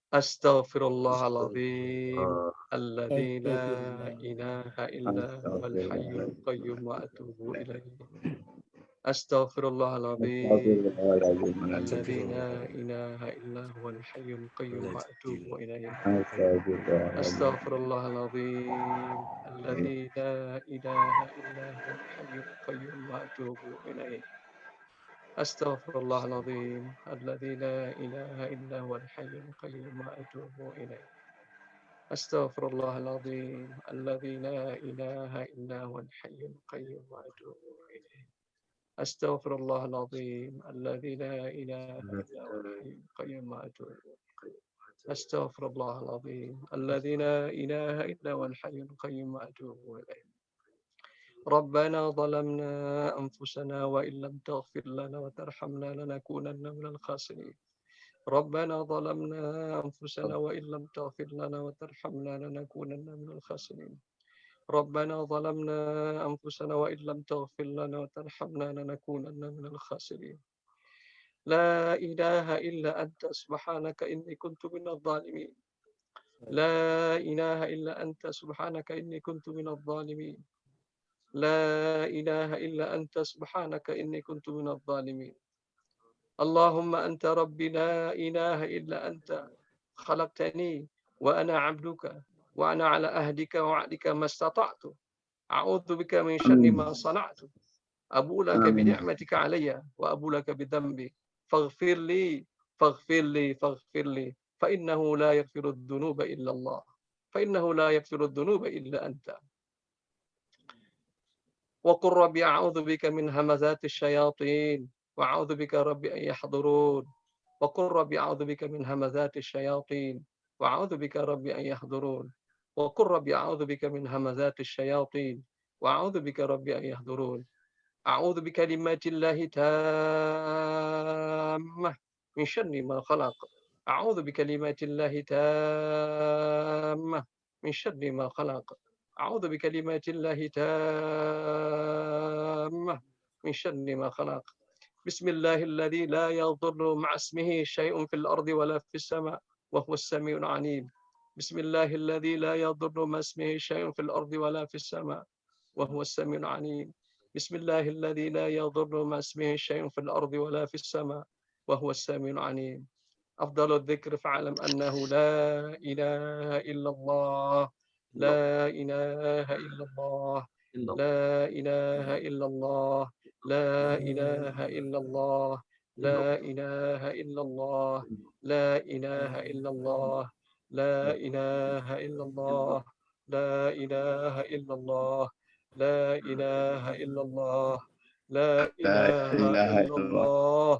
Astaghfirullahaladzim alladzi la ilaha illa huwal hayyul qayyum wa atubu ilaihi. Astaghfirullahaladzim alladzi la ilaha illa huwal hayyul qayyum wa atubu ilaihi. Astaghfirullahaladzim alladzi la ilaha illa huwal hayyul qayyum wa atubu ilaihi. Astaghfirullahaladzim alladzi la ilaha illa huwal hayyul qayyum wa atubu ilaihi. Astaghfirullahaladzim alladzi la ilaha illa huwal hayyul qayyum wa atubu ilaihi. Astaghfirullahaladzim alladzi la ilaha illa huwal hayyul qayyum wa atubu ilaihi. Astaghfirullahaladzim alladzi la ilaha illa huwal hayyul qayyum wa atubu ilaihi. ربنا ظلمنا أنفسنا وإن لم تغفر لنا وترحمنا لنكونن من الخاسرين. ربنا ظلمنا أنفسنا وإن لم تغفر لنا وترحمنا لنكونن من الخاسرين. ربنا ظلمنا أنفسنا وإن لم تغفر لنا وترحمنا لنكونن من الخاسرين. لا إله إلا أنت سبحانك إني كنت من الظالمين. لا إله إلا أنت سبحانك إني كنت من الظالمين. لا إله إلا أنت سبحانك إني كنت من الظالمين. اللهم أنت ربي لا إله إلا أنت خلقتني وأنا عبدك وأنا على أهدك ووعدك ما استطعت. أعوذ بك من شر ما صنعت. أبو لك بنعمتك علي وأبو لك بذنبي فاغفر لي فاغفر لي فاغفر لي فإنه لا يغفر الذنوب إلا الله. فإنه لا يغفر الذنوب إلا أنت. وقل ربي أعوذ بك من همزات الشياطين وأعوذ بك ربي أن يحضرون. وقل ربي أعوذ بك من همزات الشياطين وأعوذ بك ربي أن يحضرون. وقل ربي أعوذ بك من همزات الشياطين وأعوذ بك ربي أن يحضرون. أعوذ بكلمات الله تامة من شر ما خلق. أعوذ بكلمات الله تامة من شر ما خلق. أعوذ بكلمات الله تامة من شر ما خلق. بسم الله الذي لا يضر مع اسمه شيء في الأرض ولا في السماء وهو السميع العليم. بسم الله الذي لا يضر مع اسمه شيء في الأرض ولا في السماء وهو السميع العليم. بسم الله الذي لا يضر مع اسمه شيء في الأرض ولا في السماء وهو السميع العليم. أفضل الذكر فاعلم أنه لا إله إلا الله. لا إله إلا الله. لا إله إلا الله. لا إله إلا الله. لا إله إلا الله. لا إله إلا الله. لا إله إلا الله. لا إله إلا الله. لا إله إلا الله. لا إله إلا الله.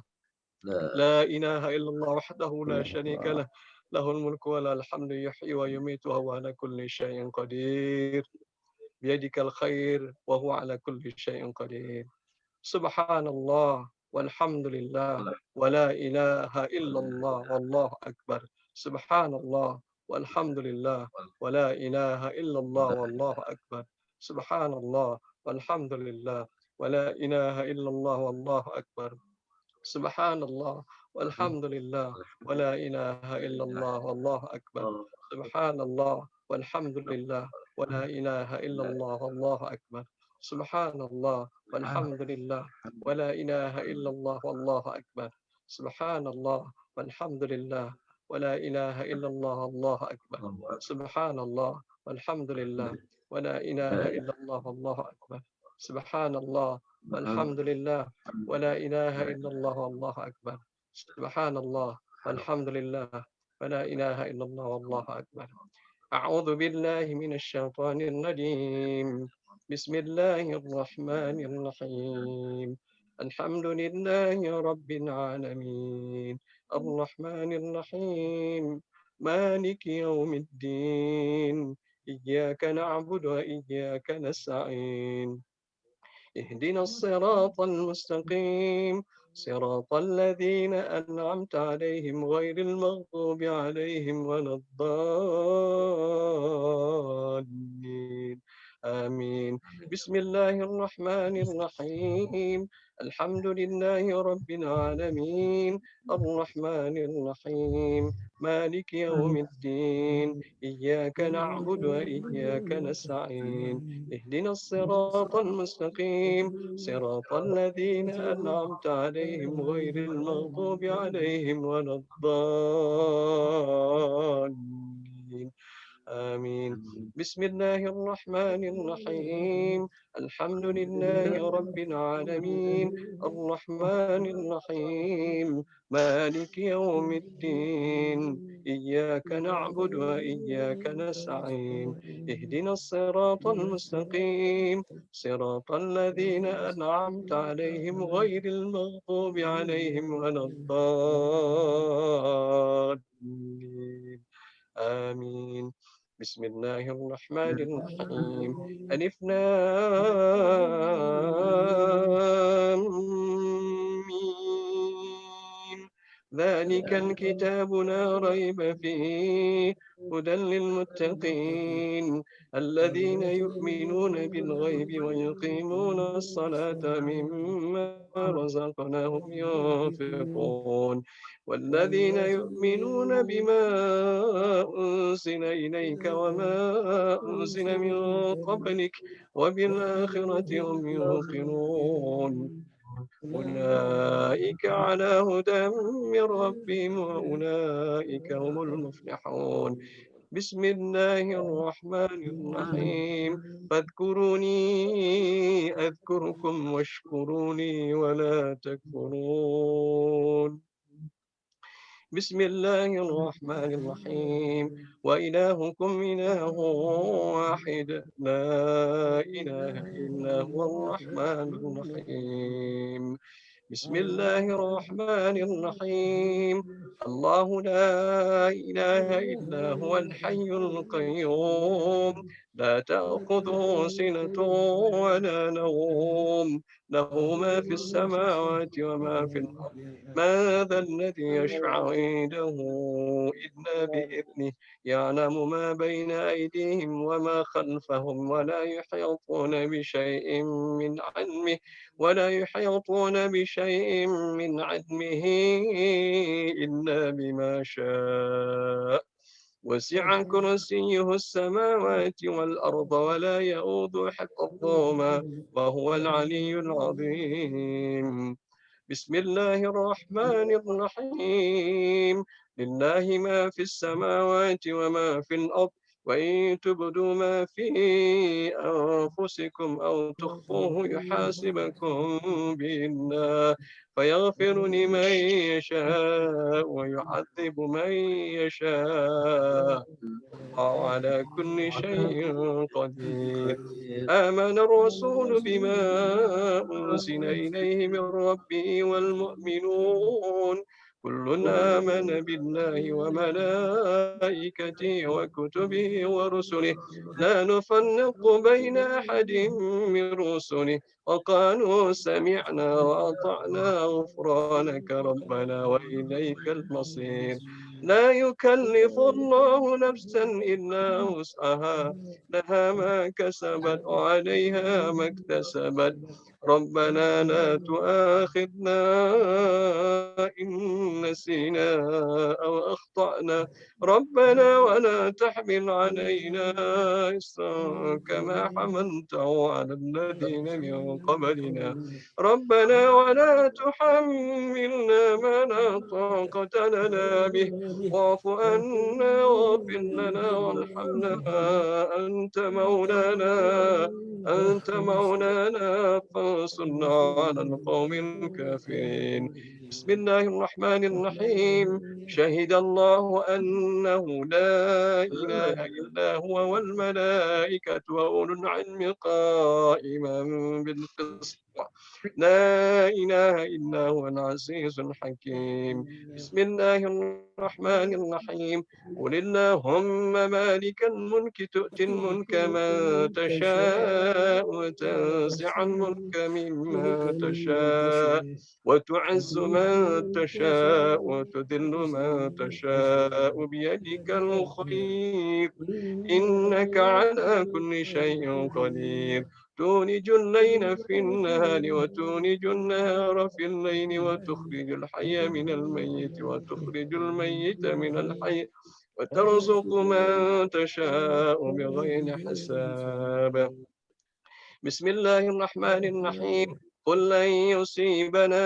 لا إله إلا الله وحده لا شريك له له الملك وله الحمد يحيي ويميت وهو على كل شيء قدير. بيدك الخير وهو على كل شيء قدير. سبحان الله والحمد لله ولا إله إلا الله والله أكبر. سبحان الله والحمد لله ولا إله إلا الله والله أكبر. سبحان الله والحمد لله ولا إله إلا الله والله أكبر. سبحان الله والحمد لله ولا إله إلا الله والله أكبر. سبحان الله والحمد لله ولا إله إلا الله والله أكبر. سبحان الله والحمد لله ولا إله إلا الله والله أكبر. سبحان الله والحمد لله ولا إله إلا الله والله أكبر. سبحان الله والحمد لله ولا إله إلا الله والله أكبر. سبحان الله والحمد لله ولا إله إلا الله والله أكبر. سبحان الله والحمد لله ولا إله إلا الله والله أكبر. أعوذ بالله من الشيطان الرجيم. بسم الله الرحمن الرحيم. الحمد لله رب العالمين الرحمن الرحيم مالك يوم الدين إياك نعبد وإياك نستعين اهدنا الصراط المستقيم صراط الذين أنعمت عليهم غير المغضوب عليهم ولا الضالين آمين. بسم الله الرحمن الرحيم. الحمد لله رب العالمين الرحمن الرحيم مالك يوم الدين إياك نعبد وإياك نستعين اهدنا الصراط المستقيم صراط الذين أنعمت عليهم غير المغضوب عليهم ولا الضالين آمين. بسم الله الرحمن الرحيم. الحمد لله رب العالمين الرحمن الرحيم مالك يوم الدين إياك نعبد وإياك نستعين اهدنا الصراط المستقيم صراط الذين أنعمت عليهم غير المغضوب عليهم ولا الضالين آمين. بسم الله الرحمن الرحيم. ألف لام ميم. ذلك الكتاب لا ريب فيه هدى للمتقين الذين يؤمنون بالغيب ويقيمون الصلاة مما رزقناهم ينفقون والذين يؤمنون بما أنزل إليك وما أنزل من قبلك وبالآخرة هم يوقنون أولئك على هدى من ربهم وأولئك هم المفلحون. بسم الله الرحمن الرحيم. فاذكروني أذكركم واشكروني ولا تكفرون. بسم الله الرحمن الرحيم. وإلهكم إله واحد لا إله إلا هو الرحمن الرحيم. بسم الله الرحمن الرحيم. الله لا إله إلا هو الحي القيوم لا تأخذه سنة ولا نوم له ما في السماوات وما في الأرض ما ذا الذي يشفع عنده إلا بإذنه يعلم ما بين أيديهم وما خلفهم ولا يحيطون بشيء من علمه إلا بما شاء وسع كرسيه السماوات والأرض ولا يؤوده حفظهما وهو العلي العظيم. بسم الله الرحمن الرحيم. لله ما في السماوات وما في الأرض وإن تبدوا ما في أنفسكم أو تخفوه يحاسبكم به الله فيغفر لمن يشاء ويعذب من يشاء الله على كل شيء قدير. آمن الرسول بما أنزل إليه من ربه والمؤمنون كل آمن بالله وملائكته وكتبه ورسله لا نفرق بين أحد من رسله وقالوا سمعنا وأطعنا غفرانك ربنا وإليك المصير. لا يكلف الله نفسا إلا وسعها لها ما كسبت وعليها ما اكتسبت ربنا لا تؤاخذنا إن نسينا أو أخطأنا أخطأنا ربنا ولا تحمل علينا إصرا كما حملته على الذين من قبلنا ربنا ولا تحملنا ما لا طاقة لنا به واعف عنا واغفر لنا وارحمنا أنت مولانا فانصرنا على القوم الكافرين بسم الله الرحمن الرحيم شهد الله أنه لا إله إلا هو والملائكة وأولو العلم قائما بالقسط لا إله إلا هو العزيز الحكيم بسم الله الرحمن الرحيم قل اللهم مالك الملك تؤتي الملك من تشاء وتنزع الملك ممن تشاء وتعز من تشاء وتذل من تشاء بيدك الخير إنك على كل شيء قدير تولج الليل في النهار وتولج النهار في الليل وتخرج الحي من الميت وتخرج الميت من الحي وترزق من تشاء بغير حساب بسم الله الرحمن الرحيم قل لن يصيبنا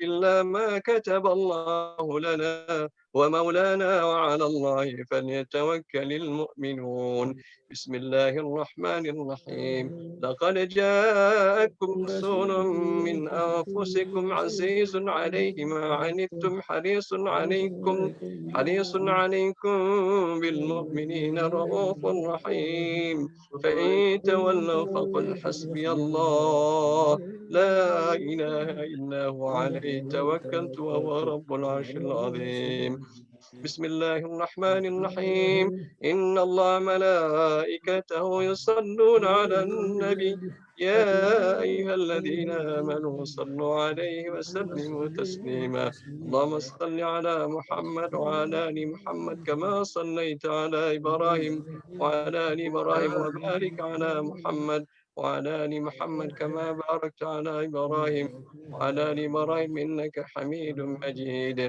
إلا ما كتب الله لنا ومولانا وعلى الله فليتوكل المؤمنون بسم الله الرحمن الرحيم لقد جاءكم رسول من أنفسكم عزيز عليه ما عنتم حريص عليكم بالمؤمنين رؤوف رحيم فإن تولوا فقل حسبي الله لا إله إلا هو عليه توكلت وهو رب العرش العظيم بسم الله الرحمن الرحيم إن الله ملائكته يصلون على النبي يا أيها الذين آمنوا صلوا عليه وسلموا تسليما اللهم صل على محمد وعلى آل محمد كما صليت على إبراهيم وعلى آل إبراهيم وبارك على محمد وعلى آل محمد كما باركت على إبراهيم وعلى آل إبراهيم إنك حميد مجيد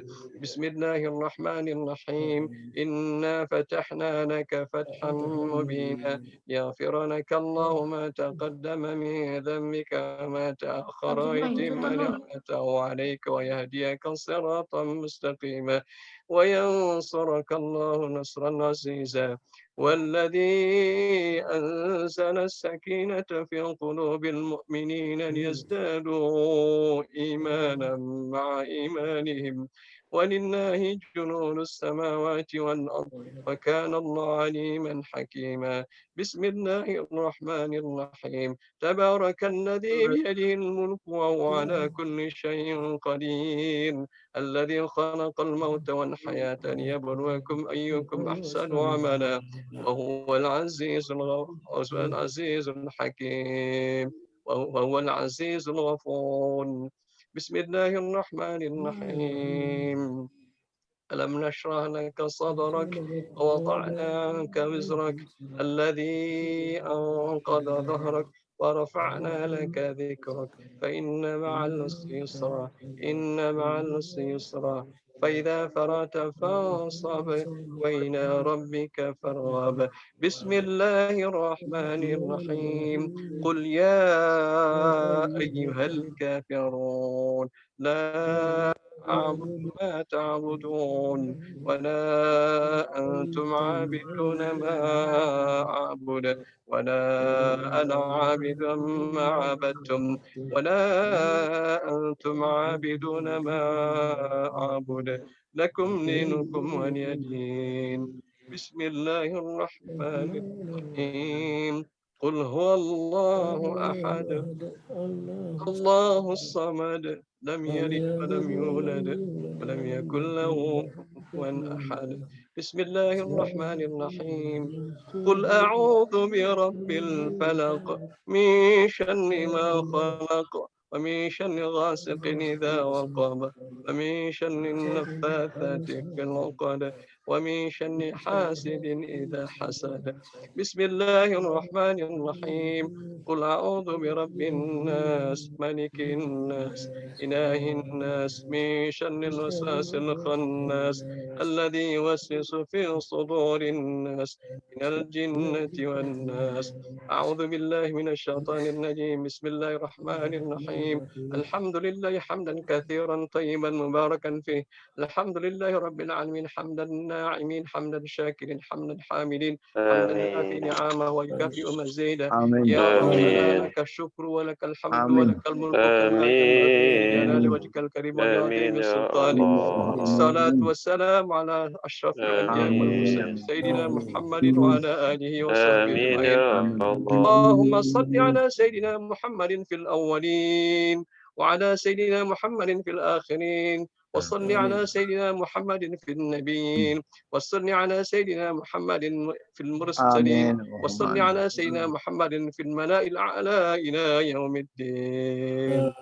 بسم الله الرحمن الرحيم إنا فتحنا لك فتحا مبينا يغفر لك الله ما تقدم من ذنبك وما تأخر ويتم نعمته عليك ويهديك صراطا مستقيما وينصرك الله نصرا عزيزا والذي أنزل السكينة في قلوب المؤمنين ليزدادوا إيمانا مع إيمانهم ولله جنود السماوات والأرض وكان الله عليما حكيما بسم الله الرحمن الرحيم تبارك الذي بيده الملك وهو على كل شيء قدير الذي خلق الموت والحياة ليبلوكم أيكم أحسن عملا وهو العزيز الحكيم وهو العزيز الغفور بسم الله الرحمن الرحيم ألم نشرح لك صدرك ووضعنا عنك وزرك الذي أنقض ظهرك ورفعنا لك ذكرك فإن مع العسر يسرا إن مع العسر يسرا فإذا فرغت فانصب وإلى ربك فارغب بسم الله الرحمن الرحيم قل يا أيها الكافرون لا أعبد ما تعبدون ولا أنتم عابدون ما أعبد ولا أنا عابد ما عبدتم ولا أنتم عابدون ما أعبد لكم دينكم ولي دين بسم الله الرحمن الرحيم قل هو الله أحد الله الصمد لم يلد ولم يولد ولم يكن له كفوا أحد بسم الله الرحمن الرحيم قل أعوذ برب الفلق من شر ما خلق ومن شر غاسق إذا وقب ومن شر النفاثات في العقد ومن شر حاسد إذا حسد. بسم الله الرحمن الرحيم. قل أعوذ برب الناس ملك الناس إله الناس من شر الوسواس الخناس الذي يوسوس في صدور الناس من الجنة والناس. أعوذ بالله من الشيطان الرجيم. بسم الله الرحمن الرحيم. الحمد لله حمدا كثيرا طيبا مباركا فيه. الحمد لله رب العالمين حمدا ناعمين حمدا شاكرين حمدا حامدين حمدا يكافئ نعمه ويكافئ مزيدا. يا ربنا لك الشكر ولك الحمد ولك الملك كما ينبغي لجلال وجهك الكريم ولعظيم سلطانك. الصلاة والسلام على أشرف الأنبياء والمرسلين سيدنا محمد وعلى آله وصحبه أجمعين. اللهم صل على سيدنا محمد في الأولين وعلى سيدنا محمد في الآخرين وصل على سيدنا محمد في النبيين وصل على سيدنا محمد في المرسلين وصل على سيدنا محمد في الملأ الأعلى إلى يوم الدين.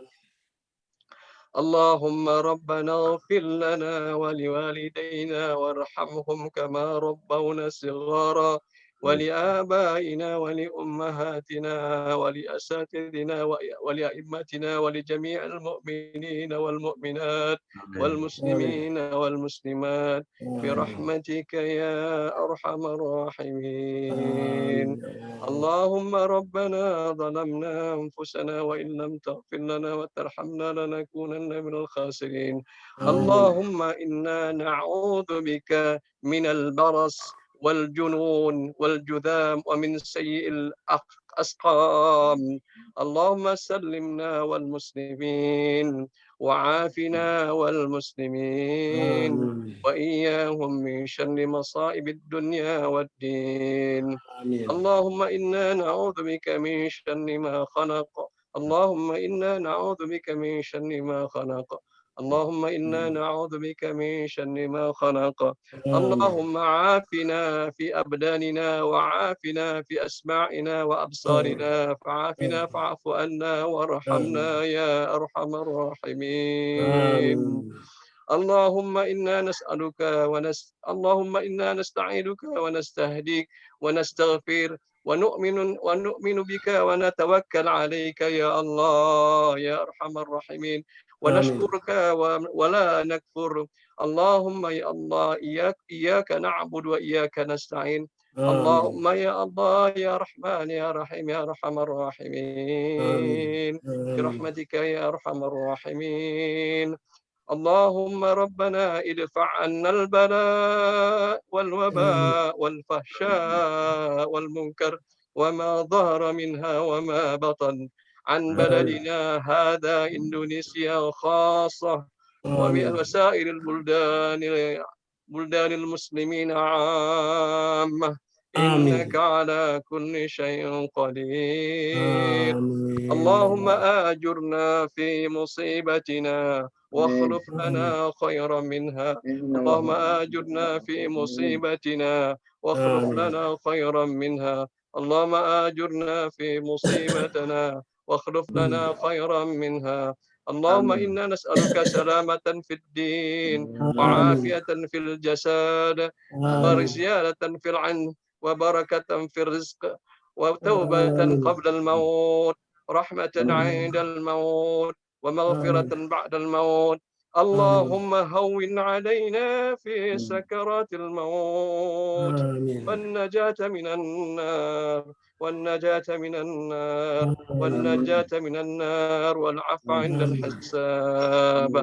اللهم ربنا اغفر لنا ولوالدينا وارحمهم كما ربونا صغارا ولآبائنا ولأمهاتنا ولأساتذتنا ولأئمتنا ولجميع المؤمنين والمؤمنات والمسلمين والمسلمات برحمتك يا أرحم الراحمين. اللهم ربنا ظلمنا أنفسنا وإن لم تغفر لنا وترحمنا لنكونن من الخاسرين. اللهم إنا نعوذ بك من البرص والجنون والجذام ومن سيء الأسقام. اللهم سلمنا والمسلمين وعافنا والمسلمين وإياهم من شر مصائب الدنيا والدين. اللهم إنا نعوذ بك من شر ما خلق. اللهم إنا نعوذ بك من شر ما خلق. اللهم إنا نعوذ بك من شر ما خلق. اللهم عافنا في أبداننا وعافنا في أسماعنا وأبصارنا فعافنا فاعف عنا وارحمنا يا أرحم الراحمين. اللهم إنا نسألك اللهم إنا نستعينك ونستهديك ونستغفر ونؤمن بك ونتوكل عليك يا الله يا أرحم الراحمين ونشكرك ولا نكفر. اللهم يا الله إياك نعبد وإياك نستعين. اللهم يا الله يا رحمن يا رحيم يا أرحم الراحمين برحمتك يا أرحم الراحمين. اللهم ربنا ادفع عنا البلاء والوباء والفحشاء والمنكر وما ظهر منها وما بطن عن بلدنا هذا إندونيسيا خاصة وسائر بلدان المسلمين عامة إنك على كل شيء قدير. اللهم آجرنا في مصيبتنا واخلف لنا خيرا منها. اللهم آجرنا في مصيبتنا واخلف لنا خيرا منها. اللهم آجرنا في مصيبتنا واخلف لنا خيرا منها. اللهم إنا نسألك سلامة في الدين وعافية في الجسد ورزيادة في العلم وبركة في الرزق وتوبة قبل الموت رحمة عند الموت ومغفرة بعد الموت. اللهم هون علينا في سكرات الموت والنجاة من النار والنجاة من النار والنجاة من النار والعفو عند الحساب.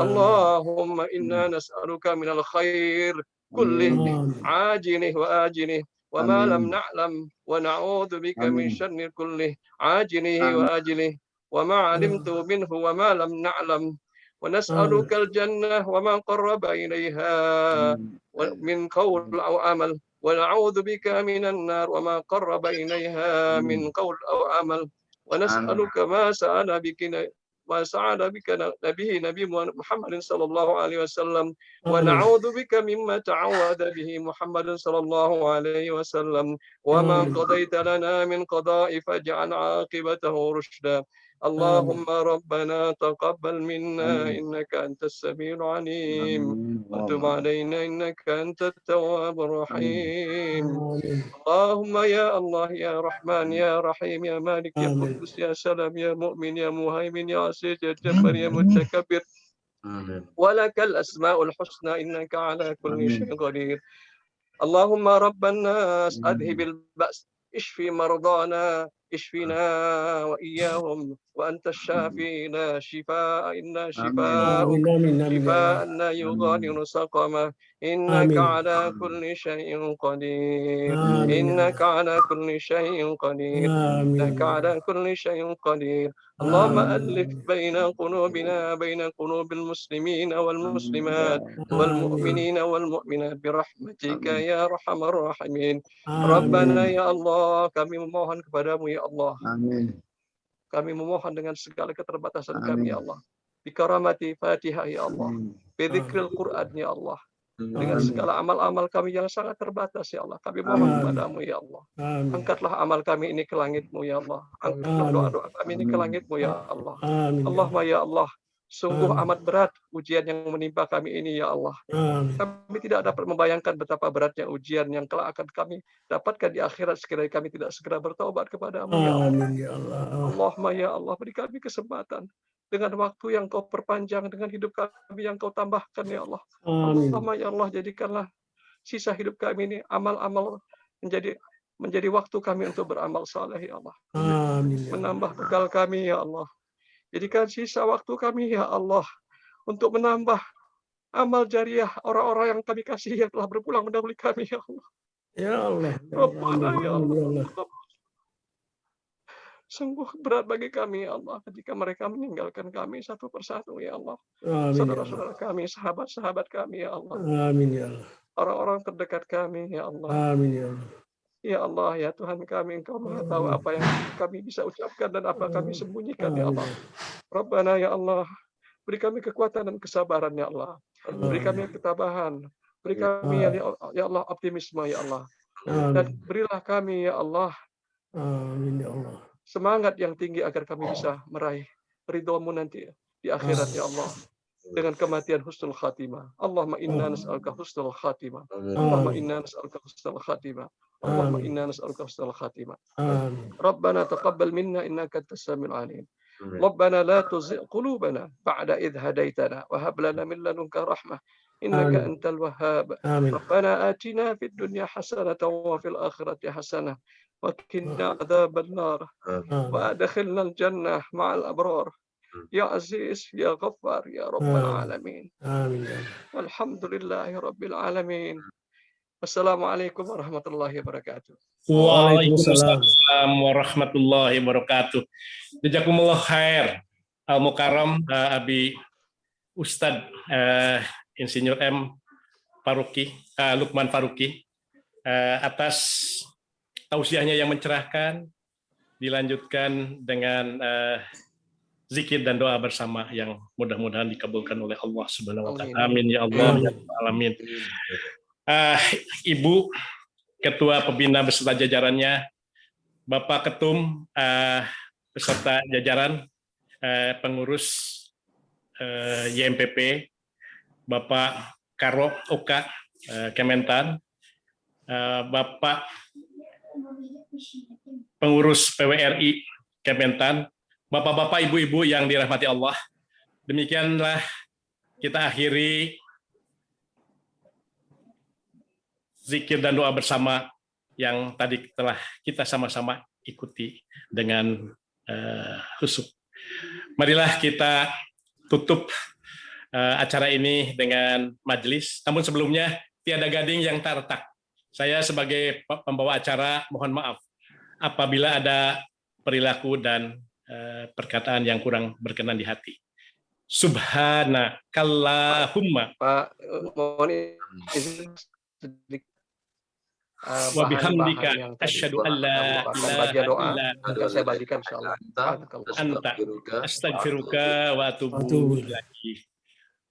اللهم إنا نسألك من الخير كله عاجله وآجله وما لم نعلم ونعوذ بك من شر كله عاجله وآجله وما علمت منه وما لم نعلم ونسألك الجنة وما قرب إليها من قول أو عمل ونعوذ بك من النار وما قرب إليها من قول أو عمل ونسألك ما سعد بك نبي محمد صلى الله عليه وسلم ونعوذ بك مما تعوذ به محمد صلى الله عليه وسلم وما قضيت لنا من قضاء فاجعل عاقبته رشدا اللهم ربنا تقبل منا إنك أنت السميع العليم وتب علينا إنك أنت التواب الرحيم. اللهم يا الله يا رحمن يا رحيم يا مالك يا قدوس يا سلام يا مؤمن يا مهيمن يا عزيز يا جبار يا متكبر، ولك الأسماء الحسنى إنك على كل شيء قدير. اللهم رب الناس أذهب البأس، اشفي مرضانا، اشفنا وإياهم، وأنت الشافي لا شفاء إلا شفاءك، شفاء لا يغادر سقما، إنك على كل شيء قدير، إنك على كل شيء قدير، إنك على كل شيء قدير. اللهم ألف بين قلوبنا بين قلوب المسلمين والمسلمات والمؤمنين والمؤمنات برحمتك يا أرحم الراحمين. Rabbana ya Allah, kami memohon kepadamu ya Allah. Kami memohon dengan segala keterbatasan kami ya Allah. Bikaramati Fatihah ya Allah. Bidzikril Quran ya Allah. Dengan segala amal-amal kami yang sangat terbatas ya Allah. Kami mohon kepadamu ya Allah. Angkatlah amal kami ini ke langit-Mu ya Allah. Angkatlah doa-doa kami ini ke langit-Mu ya Allah. Allahumma ya Allah. Sungguh amat berat ujian yang menimpa kami ini ya Allah. Kami tidak dapat membayangkan betapa beratnya ujian yang kelak akan kami dapatkan di akhirat sekiranya kami tidak segera bertaubat kepadamu ya Allah. Allahumma ya Allah, beri kami kesempatan dengan waktu yang Kau perpanjang, dengan hidup kami yang Kau tambahkan ya Allah. Allahumma ya Allah, jadikanlah sisa hidup kami ini amal-amal menjadi waktu kami untuk beramal saleh ya Allah. Menambah bekal kami ya Allah. Jadikan sisa waktu kami ya Allah untuk menambah amal jariah orang-orang yang kami kasih yang telah berpulang mendahului kami ya Allah. Ya Allah. Rabbana ya Allah. Sungguh berat bagi kami ya Allah ketika mereka meninggalkan kami satu persatu ya Allah. Saudara-saudara kami, sahabat-sahabat kami ya Allah. Amin ya Allah. Orang-orang terdekat kami ya Allah. Amin ya Allah. Ya Allah, ya Tuhan kami, Engkau Maha tahu apa yang kami bisa ucapkan dan apa kami sembunyikan ya Allah. Rabbana ya Allah, beri kami kekuatan dan kesabaran ya Allah. Beri kami ketabahan, beri kami ya Allah optimisme ya Allah. Dan berilah kami ya Allah semangat yang tinggi agar kami bisa meraih ridho-Mu nanti di akhirat ya Allah. Dengan kematian husnul khatimah. Allahumma inna nas'aluka husnul khatimah. Allahumma inna nas'aluka husnul khatimah. Allahumma inna nas'aluka husnul khatimah. Rabbana taqabbal minna innaka antas samiul alim. Rabbana la tuzigh qulubana ba'da idh hadaitana wa hab lana min ladunka rahmah innaka antal wahhab. Rabbana atina fid dunya hasanatan wa fil akhirati hasanah wa qina adzaban nar wa adkhilna al jannah ma'al abrar. Ya Aziz, Ya Ghaffar, Ya Rabbal Alamin. Amin. Alhamdulillahi Rabbil Alamin. Assalamualaikum warahmatullahi wabarakatuh. Waalaikumsalam warahmatullahi wabarakatuh. Jazakumullah khair. Al-Mukarram Abi Ustadz Insinyur M. Faruqi, Lukman Faruqi, atas tausiahnya yang mencerahkan, dilanjutkan dengan zikir dan doa bersama yang mudah-mudahan dikabulkan oleh Allah Subhanahu wa taala. Amin ya Allah ya Rabbal alamin. Ibu Ketua Pembina beserta jajarannya, Bapak Ketum beserta jajaran pengurus YMPP, Bapak Karo Oka Kementan, Bapak pengurus PWRI Kementan, Bapak-bapak, ibu-ibu yang dirahmati Allah, demikianlah kita akhiri zikir dan doa bersama yang tadi telah kita sama-sama ikuti dengan khusyuk. Marilah kita tutup acara ini dengan majelis. Namun sebelumnya, tiada gading yang tak retak. Saya sebagai pembawa acara mohon maaf apabila ada perilaku dan perkataan yang kurang berkenan di hati. Subhanakallahumma mohon izin wa bihamdika asyhadu an la ilaha illa anta saya bagikan insyaallah. Anta astaghfiruka wa atubu ilaik.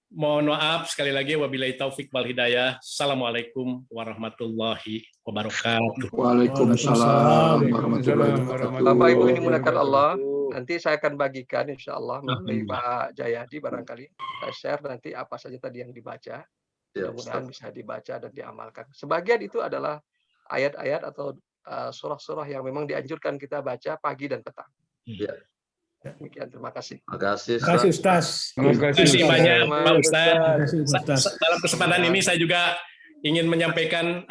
Mohon maaf sekali lagi, wabillahi taufik wal hidayah. Assalamualaikum warahmatullahi wabarakatuh. Waalaikumsalam warahmatullahi wabarakatuh. Bapak Ibu yang dimuliakan Allah, Nanti saya akan bagikan insya Allah melalui Pak Jayadi barangkali. Saya share nanti apa saja tadi yang dibaca. Ya, Mudah-mudahan Ustaz. bisa dibaca dan diamalkan. Sebagian itu adalah ayat-ayat atau surah-surah yang memang dianjurkan kita baca pagi dan petang. Ya. Demikian, terima kasih. Terima kasih, Terima kasih Ustaz. Ustaz. Terima kasih banyak Pak Ustadz. Terima kasih Ustaz. Dalam kesempatan ini saya juga ingin menyampaikan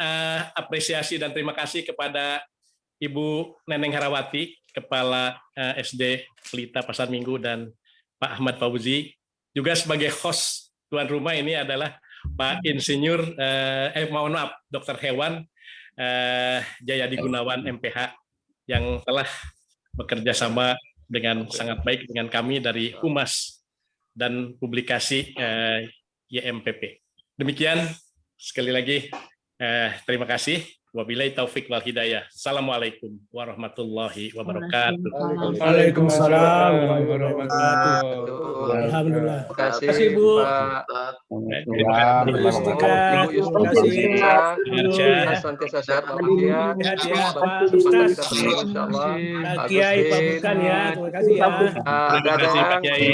apresiasi dan terima kasih kepada Ibu Neneng Harawati, Kepala SD Pelita Pasar Minggu, dan Pak Ahmad Fauzi. Juga sebagai host tuan rumah ini adalah Pak Insinyur, mohon maaf, Dr. Hewan Jayadi Gunawan MPH yang telah bekerja sama dengan sangat baik dengan kami dari Humas dan Publikasi YMPP. Demikian, sekali lagi terima kasih. Wabillahi taufik wal hidayah. Assalamualaikum warahmatullahi wabarakatuh. Waalaikumsalam warahmatullahi wabarakatuh. Alhamdulillah. Terima kasih, Terima kasih, Bu. Pak. Terima kasih. Bu Yustika. Ibu Terima kasih. Yustika. Senantiasa sehat walafiat. Sehat ya, Pak Kita Ustaz. terus insyaallah. Pak Kiai, Pak Bukan ya. Terima kasih ya. Terima kasih Pak Kiai.